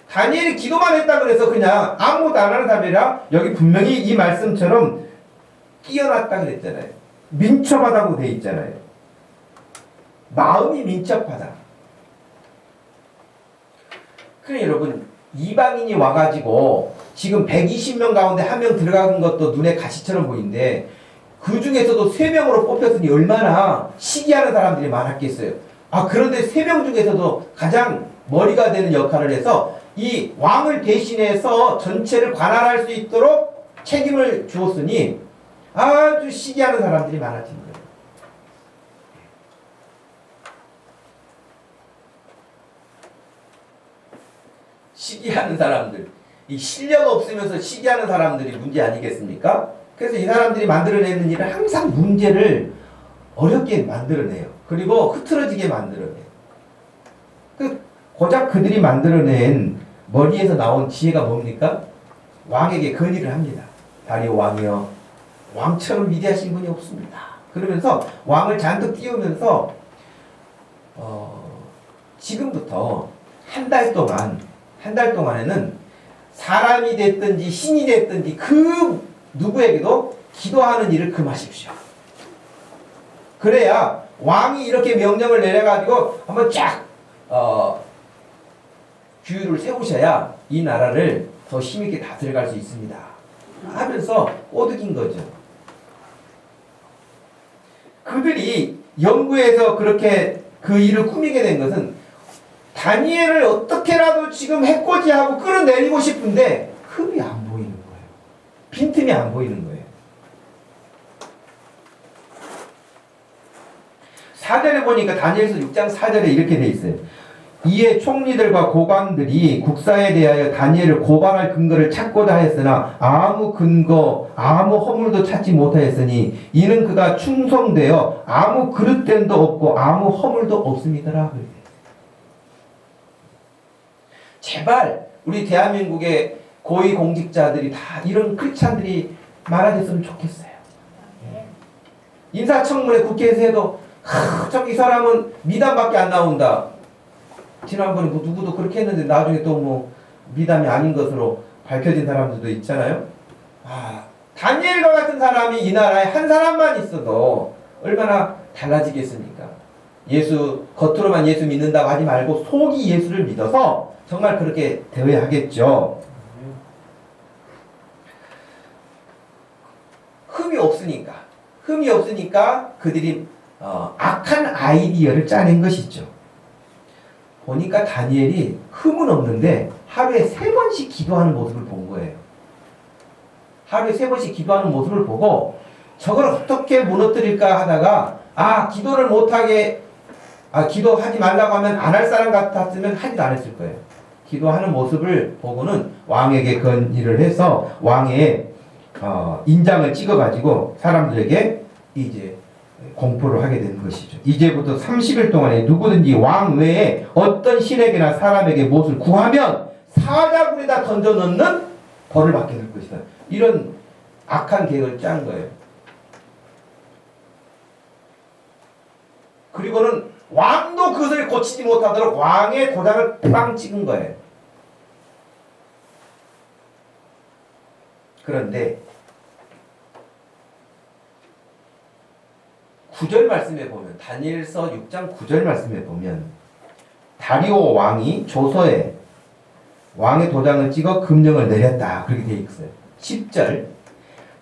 다니엘이 기도만 했다 그래서 그냥 아무것도 안 하는 사람이 아니라 여기 분명히 이 말씀처럼 뛰어났다 그랬잖아요. 민첩하다고 돼 있잖아요. 마음이 민첩하다. 그래 여러분, 이방인이 와가지고 지금 120명 가운데 1명 들어간 것도 눈에 가시처럼 보이는데 그 중에서도 3명으로 뽑혔으니 얼마나 시기하는 사람들이 많았겠어요. 그런데 3명 중에서도 가장 머리가 되는 역할을 해서 이 왕을 대신해서 전체를 관할할 수 있도록 책임을 주었으니 아주 시기하는 사람들이 많아진 거예요. 시기하는 사람들, 이 실력 없으면서 시기하는 사람들이 문제 아니겠습니까? 그래서 이 사람들이 만들어내는 일은 항상 문제를 어렵게 만들어내요. 그리고 흐트러지게 만들어내요. 고작 그들이 만들어낸 머리에서 나온 지혜가 뭡니까? 왕에게 건의를 합니다. 다리오 왕이여, 왕처럼 위대하신 분이 없습니다. 그러면서 왕을 잔뜩 띄우면서 지금부터 한 달 동안에는 사람이 됐든지 신이 됐든지 그 누구에게도 기도하는 일을 금하십시오. 그래야 왕이 이렇게 명령을 내려가지고 한번 쫙 규율을 세우셔야 이 나라를 더 힘있게 다스려갈 수 있습니다. 하면서 꼬드긴 거죠. 그들이 연구해서 그렇게 그 일을 꾸미게 된 것은 다니엘을 어떻게라도 지금 해코지하고 끌어내리고 싶은데 흠이 안 보이는 거예요. 빈틈이 안 보이는 거예요. 4절에 보니까 다니엘서 6장 4절에 이렇게 돼 있어요. 이에 총리들과 고관들이 국사에 대하여 다니엘을 고발할 근거를 찾고자 하였으나 아무 근거, 아무 허물도 찾지 못하였으니 이는 그가 충성되어 아무 그릇됨도 없고 아무 허물도 없음이더라. 제발 우리 대한민국의 고위공직자들이 다 이런 크리스찬들이 많아졌으면 좋겠어요. 인사청문회 국회에서 해도 저기 이 사람은 미담밖에 안 나온다. 지난번에 뭐 누구도 그렇게 했는데 나중에 또 뭐 미담이 아닌 것으로 밝혀진 사람들도 있잖아요. 다니엘과 같은 사람이 이 나라에 한 사람만 있어도 얼마나 달라지겠습니까? 겉으로만 예수 믿는다고 하지 말고 속이 예수를 믿어서 정말 그렇게 되어야 하겠죠. 흠이 없으니까 그들이 악한 아이디어를 짜낸 것이죠. 보니까 다니엘이 흠은 없는데 하루에 3번씩 기도하는 모습을 본 거예요. 하루에 3번씩 기도하는 모습을 보고 저걸 어떻게 무너뜨릴까 하다가 기도를 못하게 기도하지 말라고 하면 안 할 사람 같았으면 하지도 않았을 거예요. 기도하는 모습을 보고는 왕에게 건의를 해서 왕의 인장을 찍어가지고 사람들에게 이제 공포를 하게 되는 것이죠. 이제부터 30일 동안에 누구든지 왕 외에 어떤 신에게나 사람에게 무엇을 구하면 사자굴에다 던져 넣는 벌을 받게 될 것이다. 이런 악한 계획을 짠 거예요. 그리고는 왕도 그것을 고치지 못하도록 왕의 도장을 빵 찍은 거예요. 그런데 9절 말씀에 보면 다니엘서 6장 9절 말씀에 보면 다리오 왕이 조서에 왕의 도장을 찍어 금령을 내렸다. 그렇게 되어 있어요. 10절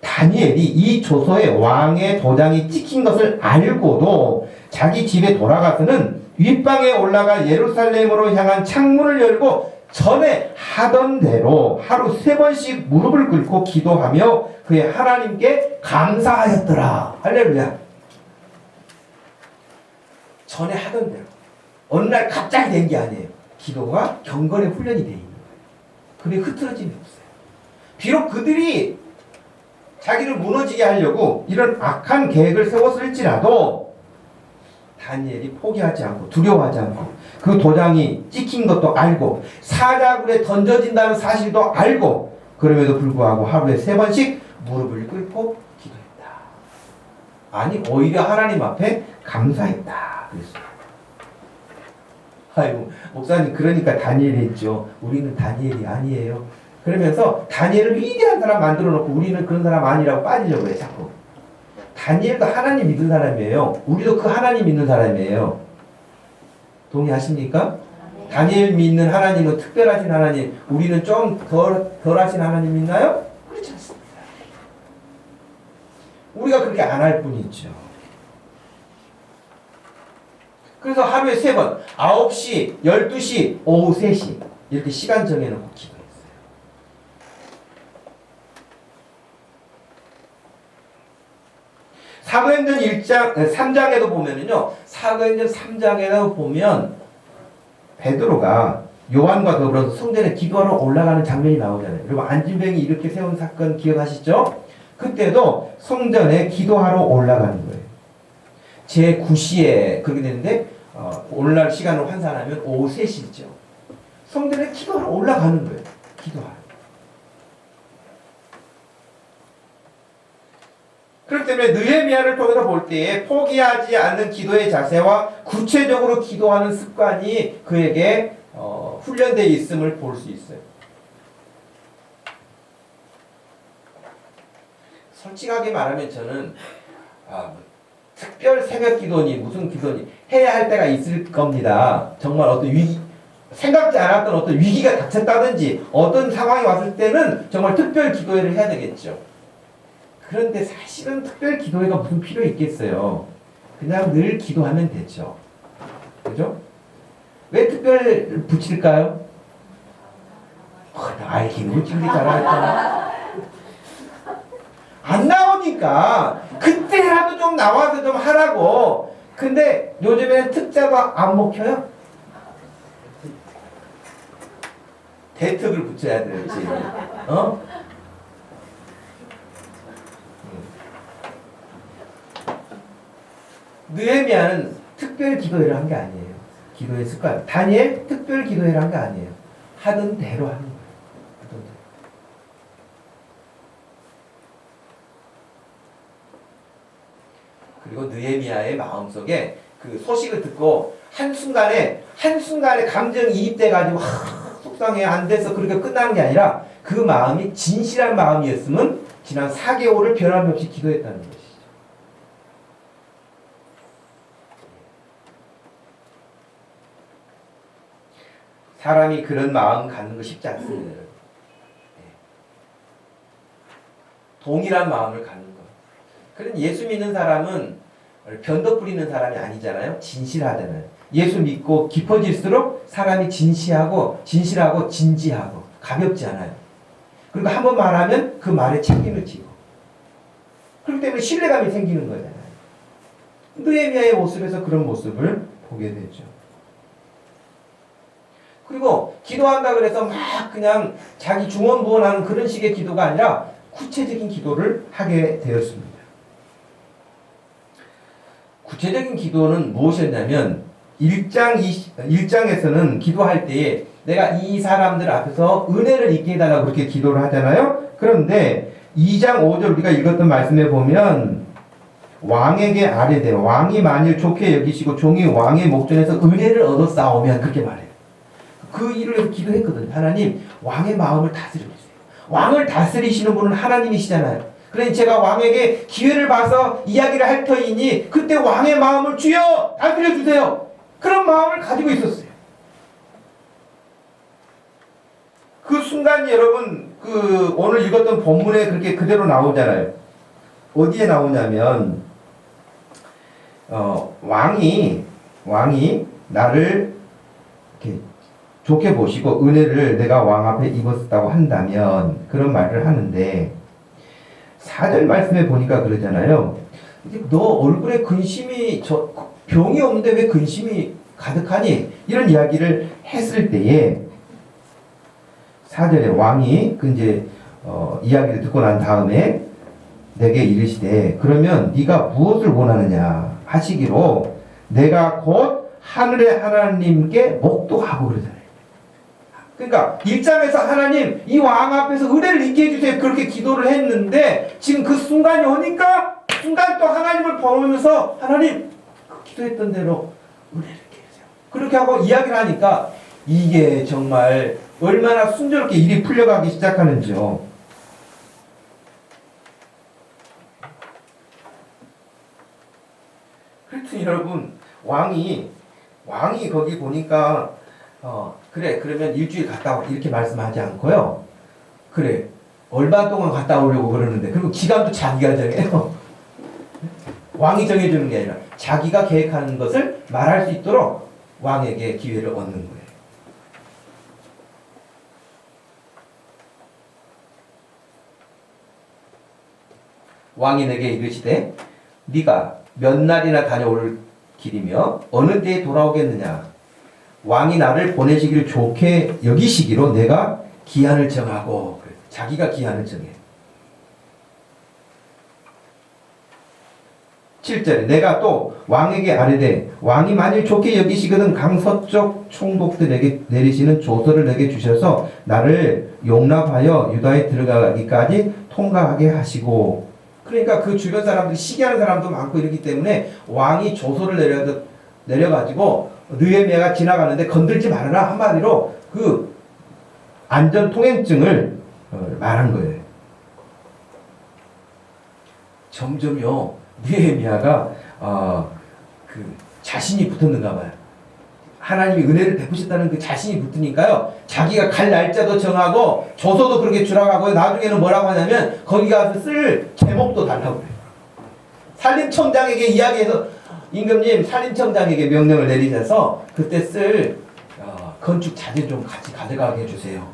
다니엘이 이 조서에 왕의 도장이 찍힌 것을 알고도 자기 집에 돌아가서는 윗방에 올라가 예루살렘으로 향한 창문을 열고 전에 하던 대로 하루 3번씩 무릎을 꿇고 기도하며 그의 하나님께 감사하였더라. 할렐루야. 전에 하던 대로 어느 날 갑자기 된 게 아니에요. 기도가 경건의 훈련이 돼 있는 거예요. 그게 흐트러짐이 없어요. 비록 그들이 자기를 무너지게 하려고 이런 악한 계획을 세웠을지라도 다니엘이 포기하지 않고 두려워하지 않고 그 도장이 찍힌 것도 알고 사자굴에 던져진다는 사실도 알고 그럼에도 불구하고 하루에 3번씩 무릎을 꿇고 기도했다. 아니 오히려 하나님 앞에 감사했다. 그랬어요. 아이고 목사님 그러니까 다니엘이 했죠. 우리는 다니엘이 아니에요. 그러면서 다니엘을 위대한 사람 만들어 놓고 우리는 그런 사람 아니라고 빠지려고 해 자꾸. 다니엘도 하나님 믿는 사람이에요. 우리도 그 하나님 믿는 사람이에요. 동의하십니까? 다니엘 믿는 하나님은 특별하신 하나님, 우리는 좀 덜하신 하나님 믿나요? 그렇지 않습니다. 우리가 그렇게 안 할 뿐이죠. 그래서 하루에 3번, 9시, 12시, 오후 3시 이렇게 시간 정해놓고 기도했어요. 사도행전 3장에도 보면은요, 사도행전 3장에도 보면 베드로가 요한과 더불어서 성전에 기도하러 올라가는 장면이 나오잖아요. 그리고 안진뱅이 이렇게 세운 사건 기억하시죠? 그때도 성전에 기도하러 올라가는 거예요. 제 9시에 그렇게 되는데 오늘날 시간으로 환산하면 오후 3시죠. 성전에 기도하러 올라가는 거예요. 기도하러. 그렇기 때문에 느헤미야를 통해서 볼 때에 포기하지 않는 기도의 자세와 구체적으로 기도하는 습관이 그에게 훈련되어 있음을 볼 수 있어요. 솔직하게 말하면 저는 특별 새벽 기도니 무슨 기도니 해야 할 때가 있을 겁니다. 정말 어떤 생각지 않았던 어떤 위기가 닥쳤다든지 어떤 상황이 왔을 때는 정말 특별 기도회를 해야 되겠죠. 그런데 사실은 특별 기도회가 무슨 필요 있겠어요. 그냥 늘 기도하면 되죠. 그죠? 왜 특별 붙일까요? 알긴 붙이기 잘하겠다. 안 나오니까 그때라도 좀 나와서 좀 하라고. 근데 요즘에는 특자도 안 먹혀요. 대특을 붙여야 되지. 느헤미야는 특별 기도회를 한 게 아니에요. 기도의 습관. 다니엘 특별 기도회를 한 게 아니에요. 하던 대로 하는 거예요. 하던 대로. 그리고 느헤미야의 마음속에 그 소식을 듣고 한순간에 감정이 이입돼 가지고 속상해 안 돼서 그렇게 끝나는 게 아니라 그 마음이 진실한 마음이었으면 지난 4개월을 변함없이 기도했다는 것이죠. 사람이 그런 마음 갖는 거 쉽지 않습니다. 동일한 마음을 갖는 것. 그런 예수 믿는 사람은 변덕 부리는 사람이 아니잖아요. 진실하잖아요. 예수 믿고 깊어질수록 사람이 진실하고 진지하고 가볍지 않아요. 그리고 한번 말하면 그 말에 책임을 지고. 그렇기 때문에 신뢰감이 생기는 거잖아요. 느헤미야의 모습에서 그런 모습을 보게 되죠. 그리고 기도한다 그래서 막 그냥 자기 중언부언하는 그런 식의 기도가 아니라 구체적인 기도를 하게 되었습니다. 구체적인 기도는 무엇이었냐면 1장에서는 기도할 때에 내가 이 사람들 앞에서 은혜를 있게 해달라고 그렇게 기도를 하잖아요. 그런데 2장 5절 우리가 읽었던 말씀에 보면 왕에게 아뢰되 왕이 만일 좋게 여기시고 종이 왕의 목전에서 은혜를 얻어싸오면 그렇게 말해요. 그 일을 위해서 기도했거든요. 하나님 왕의 마음을 다스려 주세요. 왕을 다스리시는 분은 하나님이시잖아요. 그러니 제가 왕에게 기회를 봐서 이야기를 할 터이니 그때 왕의 마음을 주여 다스려 주세요. 그런 마음을 가지고 있었어요. 그 순간 여러분 그 오늘 읽었던 본문에 그렇게 그대로 나오잖아요. 어디에 나오냐면 왕이 나를 이렇게 좋게 보시고 은혜를 내가 왕 앞에 입었다고 한다면 그런 말을 하는데 4절 말씀에 보니까 그러잖아요. 너 얼굴에 근심이 병이 없는데 왜 근심이 가득하니? 이런 이야기를 했을 때에 4절에 왕이 이야기를 듣고 난 다음에 내게 이르시되 그러면 네가 무엇을 원하느냐 하시기로 내가 곧 하늘의 하나님께 목도하고 그러잖아요. 그러니까 1장에서 하나님 이 왕 앞에서 은혜를 있게 해주세요 그렇게 기도를 했는데 지금 그 순간이 오니까 순간 또 하나님을 보면서 하나님 그 기도했던 대로 은혜를 있게 해주세요 그렇게 하고 이야기를 하니까 이게 정말 얼마나 순조롭게 일이 풀려가기 시작하는지요. 그렇더니 여러분 왕이 거기 보니까 그래 그러면 일주일 갔다 와 이렇게 말씀하지 않고요. 그래 얼마 동안 갔다 오려고 그러는데 그리고 기간도 자기가 정해요. 왕이 정해주는 게 아니라 자기가 계획하는 것을 말할 수 있도록 왕에게 기회를 얻는 거예요. 왕이 내게 이르시되 네가 몇 날이나 다녀올 길이며 어느 때에 돌아오겠느냐. 왕이 나를 보내시기를 좋게 여기시기로 내가 기한을 정하고 자기가 기한을 정해. 7절에 내가 또 왕에게 아뢰되 왕이 만일 좋게 여기시거든 강서쪽 총독들에게 내리시는 조서를 내게 주셔서 나를 용납하여 유다에 들어가기까지 통과하게 하시고. 그러니까 그 주변 사람들이 시기하는 사람도 많고 이러기 때문에 왕이 조서를 내려가지고 느헤미야가 지나가는데 건들지 말아라 한마디로 그 안전 통행증을 말한 거예요. 점점요 느헤미야가 그 자신이 붙었는가 봐요. 하나님이 은혜를 베푸셨다는 그 자신이 붙으니까요. 자기가 갈 날짜도 정하고 조서도 그렇게 주라고 나중에는 뭐라고 하냐면 거기 가서 쓸 제목도 달라고 그래요. 산림청장에게 이야기해서 임금님 산림청장에게 명령을 내리셔서 그때 쓸 건축 자재 좀 같이 가져가게 해주세요.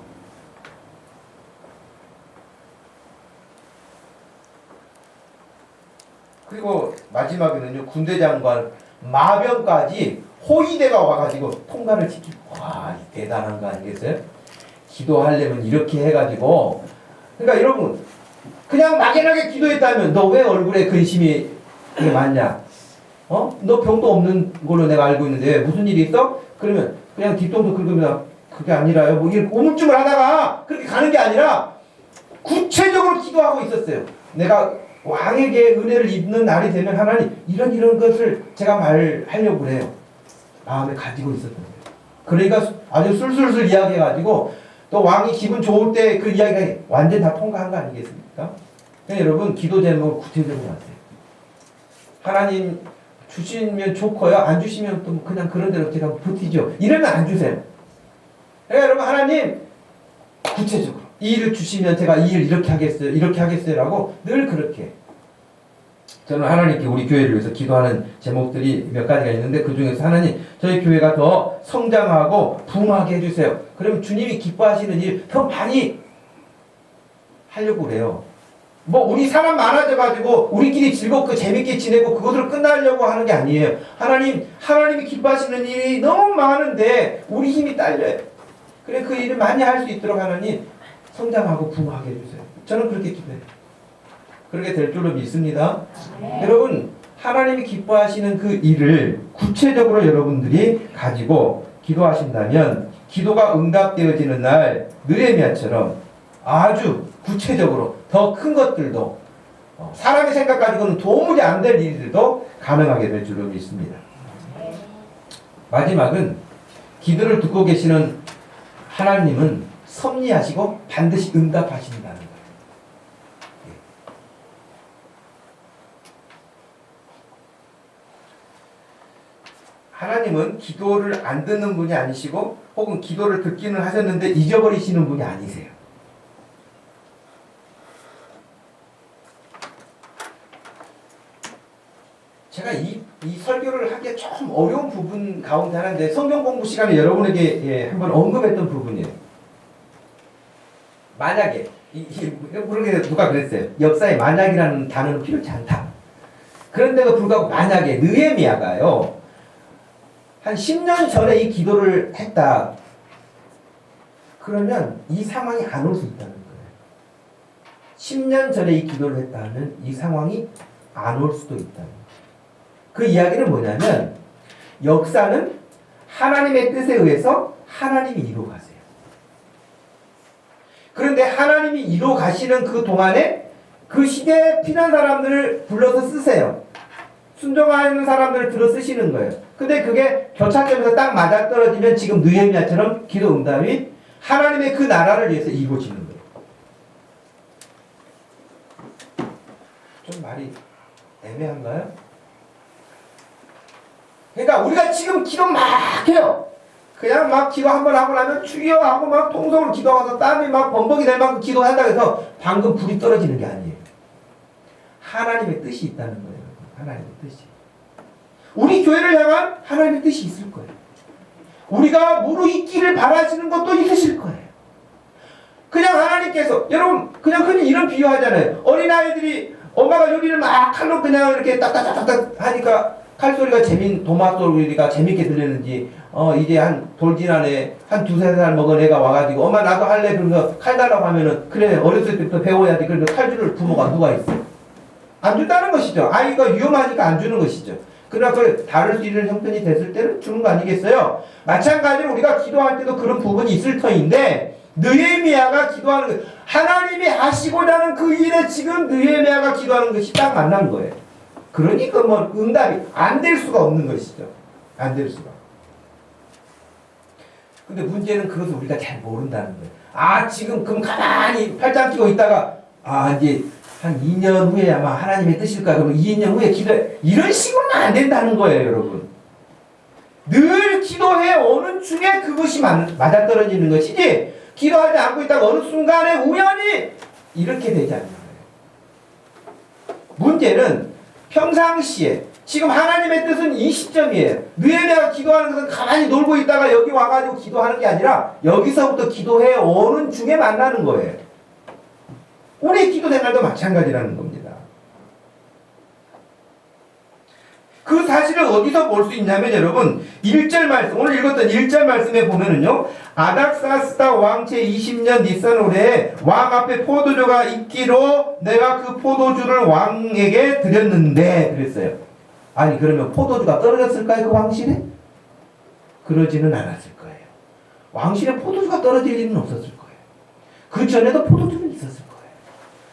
그리고 마지막에는요 군대 장관 마병까지 호위대가 와가지고 통과를 지키고 와 대단한 거 아니겠어요? 기도하려면 이렇게 해가지고 그러니까 여러분 그냥 막연하게 기도했다면 너 왜 얼굴에 근심이 많냐? 너 병도 없는 걸로 내가 알고 있는데 무슨 일이 있어? 그러면 그냥 뒷동도 긁으면 그게 아니라요. 뭐 이렇게 우물쭈물 하다가 그렇게 가는 게 아니라 구체적으로 기도하고 있었어요. 내가 왕에게 은혜를 입는 날이 되면 하나님 이런 것을 제가 말하려고 그래요. 마음에 가지고 있었던 거예요. 그러니까 아주 술술술 이야기해가지고 또 왕이 기분 좋을 때 그 이야기가 완전 다 통과한 거 아니겠습니까? 그러니까 여러분 기도 제목을 구체적으로 하세요. 하나님 주시면 좋고요. 안 주시면 또 그냥 그런 대로 제가 버티죠. 이러면 안 주세요. 그러니까 여러분 하나님 구체적으로 이 일을 주시면 제가 이 일 이렇게 하겠어요. 이렇게 하겠어요라고 늘 그렇게 저는 하나님께 우리 교회를 위해서 기도하는 제목들이 몇 가지가 있는데 그 중에서 하나님 저희 교회가 더 성장하고 부흥하게 해주세요. 그러면 주님이 기뻐하시는 일 더 많이 하려고 그래요. 뭐 우리 사람 많아져가지고 우리끼리 즐겁고 재밌게 지내고 그것으로 끝나려고 하는 게 아니에요. 하나님이 기뻐하시는 일이 너무 많은데 우리 힘이 딸려요. 그래 그 일을 많이 할 수 있도록 하나님 성장하고 부흥하게 해주세요. 저는 그렇게 기도해요. 그렇게 될 줄로 믿습니다. 여러분 하나님이 기뻐하시는 그 일을 구체적으로 여러분들이 가지고 기도하신다면 기도가 응답되어지는 날 느헤미야처럼 아주 구체적으로 더 큰 것들도 사람의 생각 가지고는 도무지 안 될 일들도 가능하게 될 줄로 믿습니다. 마지막은 기도를 듣고 계시는 하나님은 섭리하시고 반드시 응답하신다는 거예요. 하나님은 기도를 안 듣는 분이 아니시고 혹은 기도를 듣기는 하셨는데 잊어버리시는 분이 아니세요. 제가 이 설교를 하기에 좀 어려운 부분 가운데 하나인데 성경 공부 시간에 여러분에게 한번 언급했던 부분이에요. 만약에 그렇게 누가 그랬어요. 역사에 만약이라는 단어는 필요치 않다. 그런데도 불구하고 만약에 느헤미야가요 한 10년 전에 이 기도를 했다. 그러면 이 상황이 안 올 수 있다는 거예요. 10년 전에 이 기도를 했다 하면 이 상황이 안 올 수도 있다는 거예요. 그 이야기는 뭐냐면 역사는 하나님의 뜻에 의해서 하나님이 이루어가세요. 그런데 하나님이 이루어가시는 그 동안에 그 시대에 필요한 사람들을 불러서 쓰세요. 순종하는 사람들을 들어 쓰시는 거예요. 근데 그게 교차점에서 딱 맞아떨어지면 지금 느헤미야처럼 기도 응답이 하나님의 그 나라를 위해서 이루어지는 거예요. 좀 말이 애매한가요? 그러니까 우리가 지금 기도 막 해요. 그냥 막 기도 한번 하고 나면 주여 하고 막 통성으로 기도하면서 땀이 막 범벅이 될 만큼 기도한다고 해서 방금 불이 떨어지는 게 아니에요. 하나님의 뜻이 있다는 거예요. 하나님의 뜻이. 우리 교회를 향한 하나님의 뜻이 있을 거예요. 우리가 무르익기를 바라시는 것도 있으실 거예요. 그냥 하나님께서 여러분 그냥 흔히 이런 비유하잖아요. 어린아이들이 엄마가 요리를 막 칼로 그냥 이렇게 딱딱딱딱 하니까 칼소리가 도마 소리가 재밌게 들리는지 이제 한 돌진하네 한 두세 살 먹은 애가 와가지고 엄마 나도 할래 그러면서 칼 달라고 하면은 그래 어렸을 때부터 배워야지 그러니까 칼줄을 부모가 누가 있어요? 안 준다는 것이죠. 아이가 위험하니까 안 주는 것이죠. 그러나 그걸 다룰 수 있는 형편이 됐을 때는 주는 거 아니겠어요? 마찬가지로 우리가 기도할 때도 그런 부분이 있을 터인데 느헤미야가 기도하는 것 하나님이 하시고자 하는 그 일에 지금 느헤미야가 기도하는 것이 딱 만난 거예요. 그러니까 뭐 응답이 안 될 수가 없는 것이죠. 안 될 수가. 근데 문제는 그것을 우리가 잘 모른다는 거예요. 아 지금 그럼 가만히 팔짱 끼고 있다가 이제 한 2년 후에 아마 하나님의 뜻일까 그러면 2년 후에 이런 식으로는 안 된다는 거예요, 여러분. 늘 기도해 오는 중에 그것이 맞아떨어지는 것이지 기도하지 않고 있다가 어느 순간에 우연히 이렇게 되지 않는 거예요. 문제는 평상시에 지금 하나님의 뜻은 이 시점이에요. 느헤미야가 기도하는 것은 가만히 놀고 있다가 여기 와가지고 기도하는 게 아니라 여기서부터 기도해 오는 중에 만나는 거예요. 우리의 기도 생활도 마찬가지라는 겁니다. 그 사실을 어디서 볼 수 있냐면 여러분 1절 말씀 오늘 읽었던 1절 말씀에 보면은요 아닥사스다 왕 제20년 니산올에 왕 앞에 포도주가 있기로 내가 그 포도주를 왕에게 드렸는데 그랬어요. 아니 그러면 포도주가 떨어졌을까요 그 왕실에? 그러지는 않았을 거예요. 왕실에 포도주가 떨어질 일은 없었을 거예요. 그 전에도 포도주는 있었을 거예요.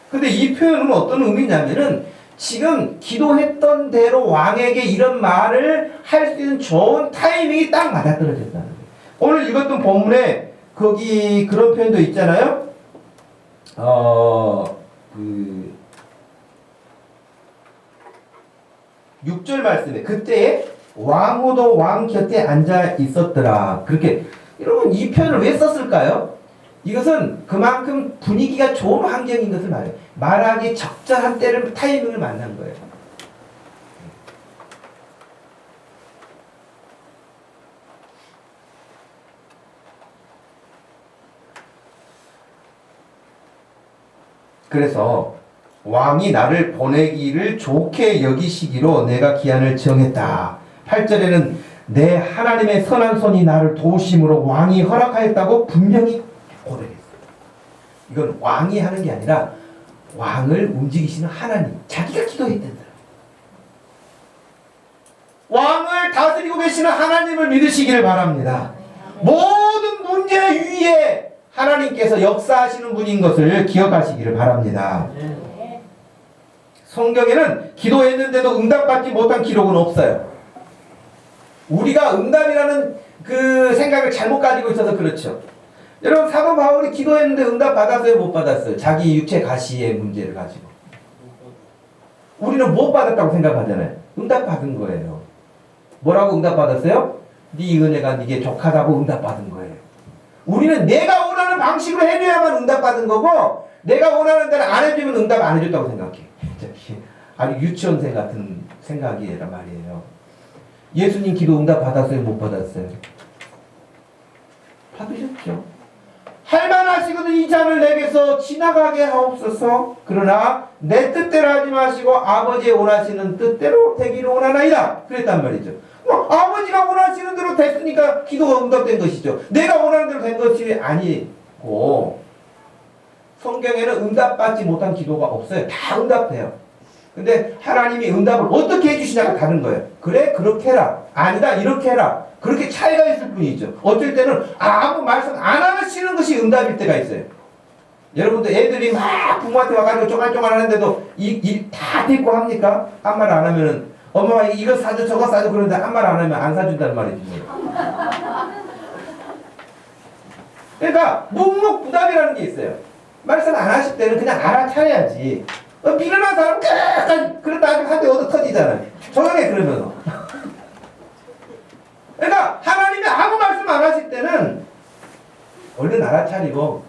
근데 이 표현은 어떤 의미냐면은 지금 기도했던 대로 왕에게 이런 말을 할 수 있는 좋은 타이밍이 딱 맞아떨어졌다는 거예요. 오늘 읽었던 본문에 거기 그런 표현도 있잖아요. 6절 말씀에 그때 왕후도 왕 곁에 앉아 있었더라. 그렇게 여러분 이 표현을 왜 썼을까요? 이것은 그만큼 분위기가 좋은 환경인 것을 말해요. 말하기 적절한 때를 타이밍을 만난 거예요. 그래서 왕이 나를 보내기를 좋게 여기시기로 내가 기한을 정했다. 8절에는 내 하나님의 선한 손이 나를 도우심으로 왕이 허락하였다고 분명히 고백했어요. 이건 왕이 하는 게 아니라 왕을 움직이시는 하나님, 자기가 기도했던 사람. 왕을 다스리고 계시는 하나님을 믿으시기를 바랍니다. 모든 문제 위에 하나님께서 역사하시는 분인 것을 기억하시기를 바랍니다. 성경에는 기도했는데도 응답받지 못한 기록은 없어요. 우리가 응답이라는 그 생각을 잘못 가지고 있어서 그렇죠. 여러분 사도 바울이 기도했는데 응답 받았어요? 못 받았어요? 자기 육체 가시의 문제를 가지고. 우리는 못 받았다고 생각하잖아요. 응답 받은 거예요. 뭐라고 응답 받았어요? 네 은혜가 네게 족하다고 응답 받은 거예요. 우리는 내가 원하는 방식으로 해줘야만 응답 받은 거고 내가 원하는 대로 안 해주면 응답 안 해줬다고 생각해. 아주 유치원생 같은 생각이란 말이에요. 예수님 기도 응답 받았어요? 못 받았어요? 받으셨죠. 할만하시거든 이 잔을 내게서 지나가게 하옵소서. 그러나 내 뜻대로 하지 마시고 아버지의 원하시는 뜻대로 되기를 원하나이다. 그랬단 말이죠. 아버지가 원하시는 대로 됐으니까 기도가 응답된 것이죠. 내가 원하는 대로 된 것이 아니고 성경에는 응답받지 못한 기도가 없어요. 다 응답돼요. 근데 하나님이 응답을 어떻게 해주시냐가 다른 거예요. 그래 그렇게 해라. 아니다 이렇게 해라. 그렇게 차이가 있을 뿐이죠. 어쩔 때는 아무 말씀 안 하시는 것이 응답일 때가 있어요. 여러분들 애들이 막 부모한테 와가지고 쪼갈쪼갈 하는데도 일 다 듣고 합니까? 한 말 안 하면은 엄마가 이거 사줘 저거 사줘 그러는데 한 말 안 하면 안 사준다는 말이지. 그러니까 묵묵부답이라는 게 있어요. 말씀 안 하실 때는 그냥 알아차려야지. 미련한 사람 끝까지 그러다 나중에 한 대 얻어 터지잖아요. 조용해 그러면서. 그러니까 하나님이 아무 말씀 안 하실 때는 얼른 알아차리고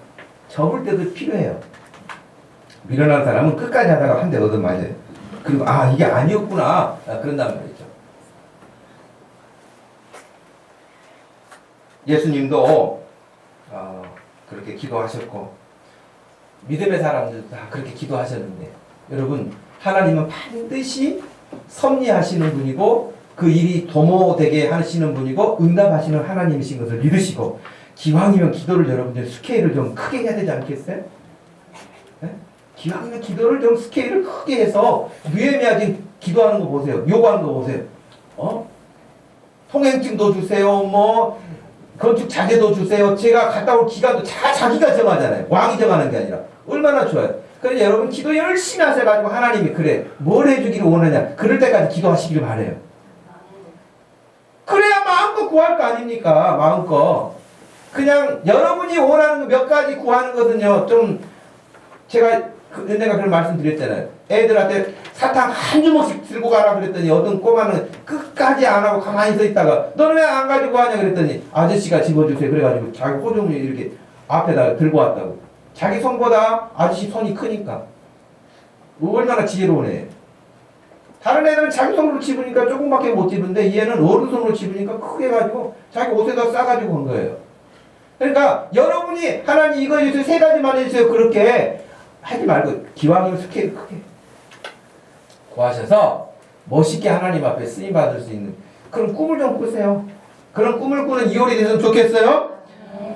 접을 때도 필요해요. 미련한 사람은 끝까지 하다가 한 대 얻어 맞아요. 그리고 아 이게 아니었구나 그런단 말이죠. 예수님도 그렇게 기도하셨고 믿음의 사람들도 다 그렇게 기도하셨는데 여러분 하나님은 반드시 섭리하시는 분이고 그 일이 도모되게 하시는 분이고 응답하시는 하나님이신 것을 믿으시고 기왕이면 기도를 여러분들 스케일을 좀 크게 해야 되지 않겠어요? 네? 기왕이면 기도를 좀 스케일을 크게 해서 무의미하게 기도하는 거 보세요. 요구하는 거 보세요. 통행증도 주세요. 뭐 건축 자재도 주세요. 제가 갔다 올 기간도 다 자기가 정하잖아요. 왕이 정하는 게 아니라. 얼마나 좋아요. 그래서 여러분 기도 열심히 하셔가지고 하나님이 그래 뭘 해주기를 원하냐 그럴 때까지 기도하시기를 바래요. 그래야 마음껏 구할 거 아닙니까? 마음껏. 그냥 여러분이 원하는 몇 가지 구하는 것은요 좀 제가 내가 그런 말씀 드렸잖아요. 애들한테 사탕 한 주먹씩 들고 가라 그랬더니 어떤 꼬마는 끝까지 안 하고 가만히 서 있다가 너는 왜 안 가지고 하냐 그랬더니 아저씨가 집어주세요. 그래가지고 자기 호종을 이렇게 앞에다 들고 왔다고. 자기 손보다 아저씨 손이 크니까. 얼마나 지혜로우네. 다른 애들은 자기 손으로 집으니까 조금밖에 못 집은데 얘는 어른 손으로 집으니까 크게 가지고 자기 옷에다 싸가지고 온 거예요. 그러니까 여러분이 하나님 이거 해주세요. 세 가지만 해주세요. 그렇게 하지 말고 기왕이면 스케일 크게 구하셔서 멋있게 하나님 앞에 쓰임받을 수 있는 그런 꿈을 좀 꾸세요. 그런 꿈을 꾸는 2월이 됐으면 좋겠어요.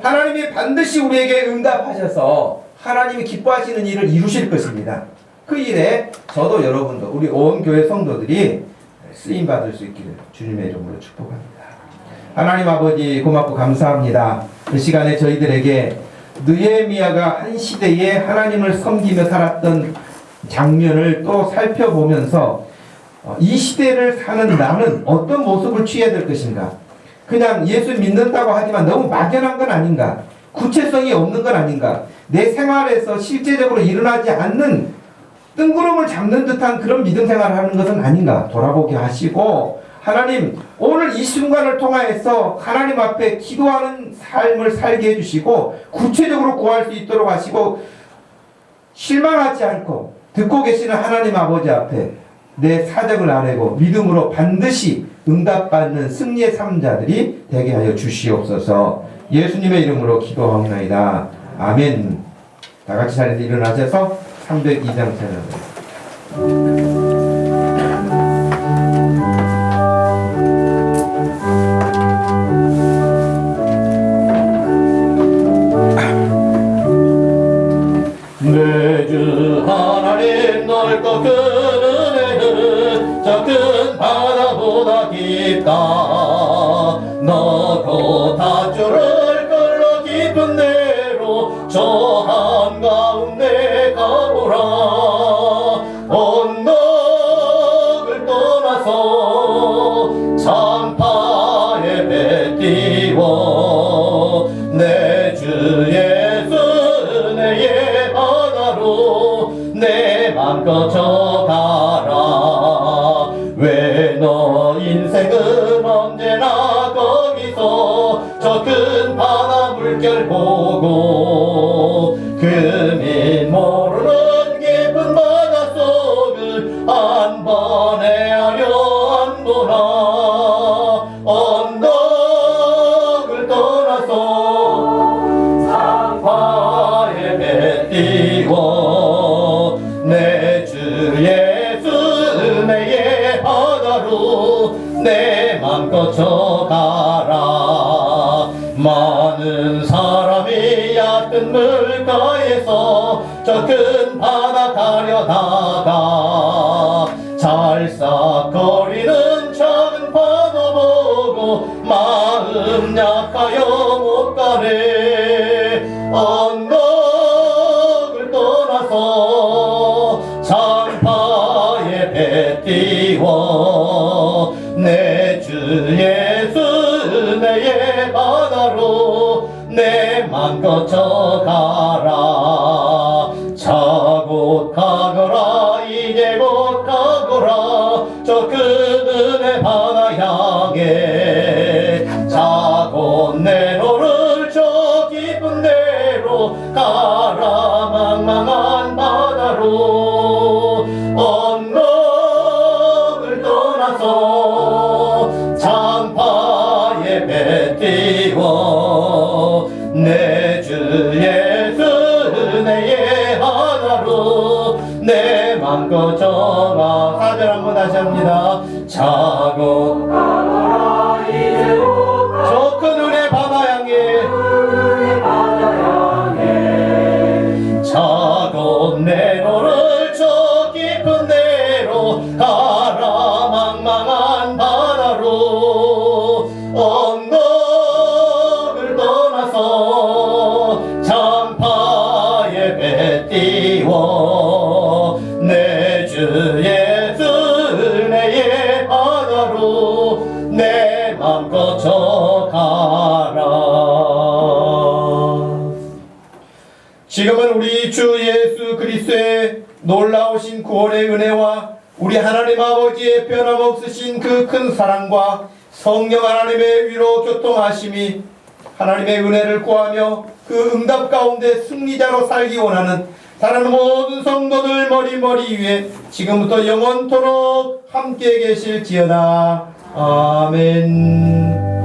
하나님이 반드시 우리에게 응답하셔서 하나님이 기뻐하시는 일을 이루실 것입니다. 그 일에 저도 여러분도 우리 온 교회 성도들이 쓰임받을 수 있기를 주님의 이름으로 축복합니다. 하나님 아버지 고맙고 감사합니다. 그 시간에 저희들에게 느헤미야가 한 시대에 하나님을 섬기며 살았던 장면을 또 살펴보면서 이 시대를 사는 나는 어떤 모습을 취해야 될 것인가? 그냥 예수 믿는다고 하지만 너무 막연한 건 아닌가? 구체성이 없는 건 아닌가? 내 생활에서 실제적으로 일어나지 않는 뜬구름을 잡는 듯한 그런 믿음 생활을 하는 것은 아닌가? 돌아보게 하시고 하나님 오늘 이 순간을 통하여서 하나님 앞에 기도하는 삶을 살게 해주시고 구체적으로 구할 수 있도록 하시고 실망하지 않고 듣고 계시는 하나님 아버지 앞에 내 사정을 아뢰고 믿음으로 반드시 응답받는 승리의 삶자들이 되게 하여 주시옵소서. 예수님의 이름으로 기도하옵나이다. 아멘. 다 같이 자리에서 일어나셔서 302장 찬양을 내 주 하나님 넓고 큰 은혜는 저 큰 바다보다 깊다. 너도 다줄을 끌러 깊은 데로 저 한가운데 가보라. 언덕을 떠나서 참파에 배 띄워 내 주 예수 은혜의 바다로 내 맘껏 져가라. 왜 너 인생은 언제나 거기서 저 큰 바다 물결 보고 금인 모르는 깊은 바닷속을 한 번 헤아려 안 보나. 언덕을 떠나서 상파에 배 띄워 내 주 예수 은혜의 바다로 내 맘껏 져가라. 많은 사람이 얕은 물가에서 저 큰 바다 가려다가 잘싹거리는 작은 파도 보고 마음 약하여 못 가네. 언덕을 떠나서 장파에 배 띄워 내 주 예수 은혜의 바다로 내 맘껏 져가라. 자 곧 가거라 이제 곧 가거라 저 큰 은혜 바다 향해. 자 곧 내 너를 저 깊은 데로 가라. 망망한 바다로 언덕을 떠나서 장파에 배 띄워 내 주 예수 은혜의 바다로 내 맘껏 져가. 4절 한번 다시 합니다. 자고 가거라 이제 저 큰 은혜 바다 향해. 자고 내 너를 저 깊은 데로 가라. 망망한 바다로 언덕을 떠나서 장파에 배 띄워 내 주 예수 은혜의 바다로 내 맘껏 져가라. 지금은 우리 주 예수 그리스도의 놀라우신 구원의 은혜와 우리 하나님 아버지의 변함없으신 그 큰 사랑과 성령 하나님의 위로 교통하심이 하나님의 은혜를 구하며 그 응답 가운데 승리자로 살기 원하는 사랑하는 모든 성도들 머리 위에 지금부터 영원토록 함께 계실지어다. 아멘.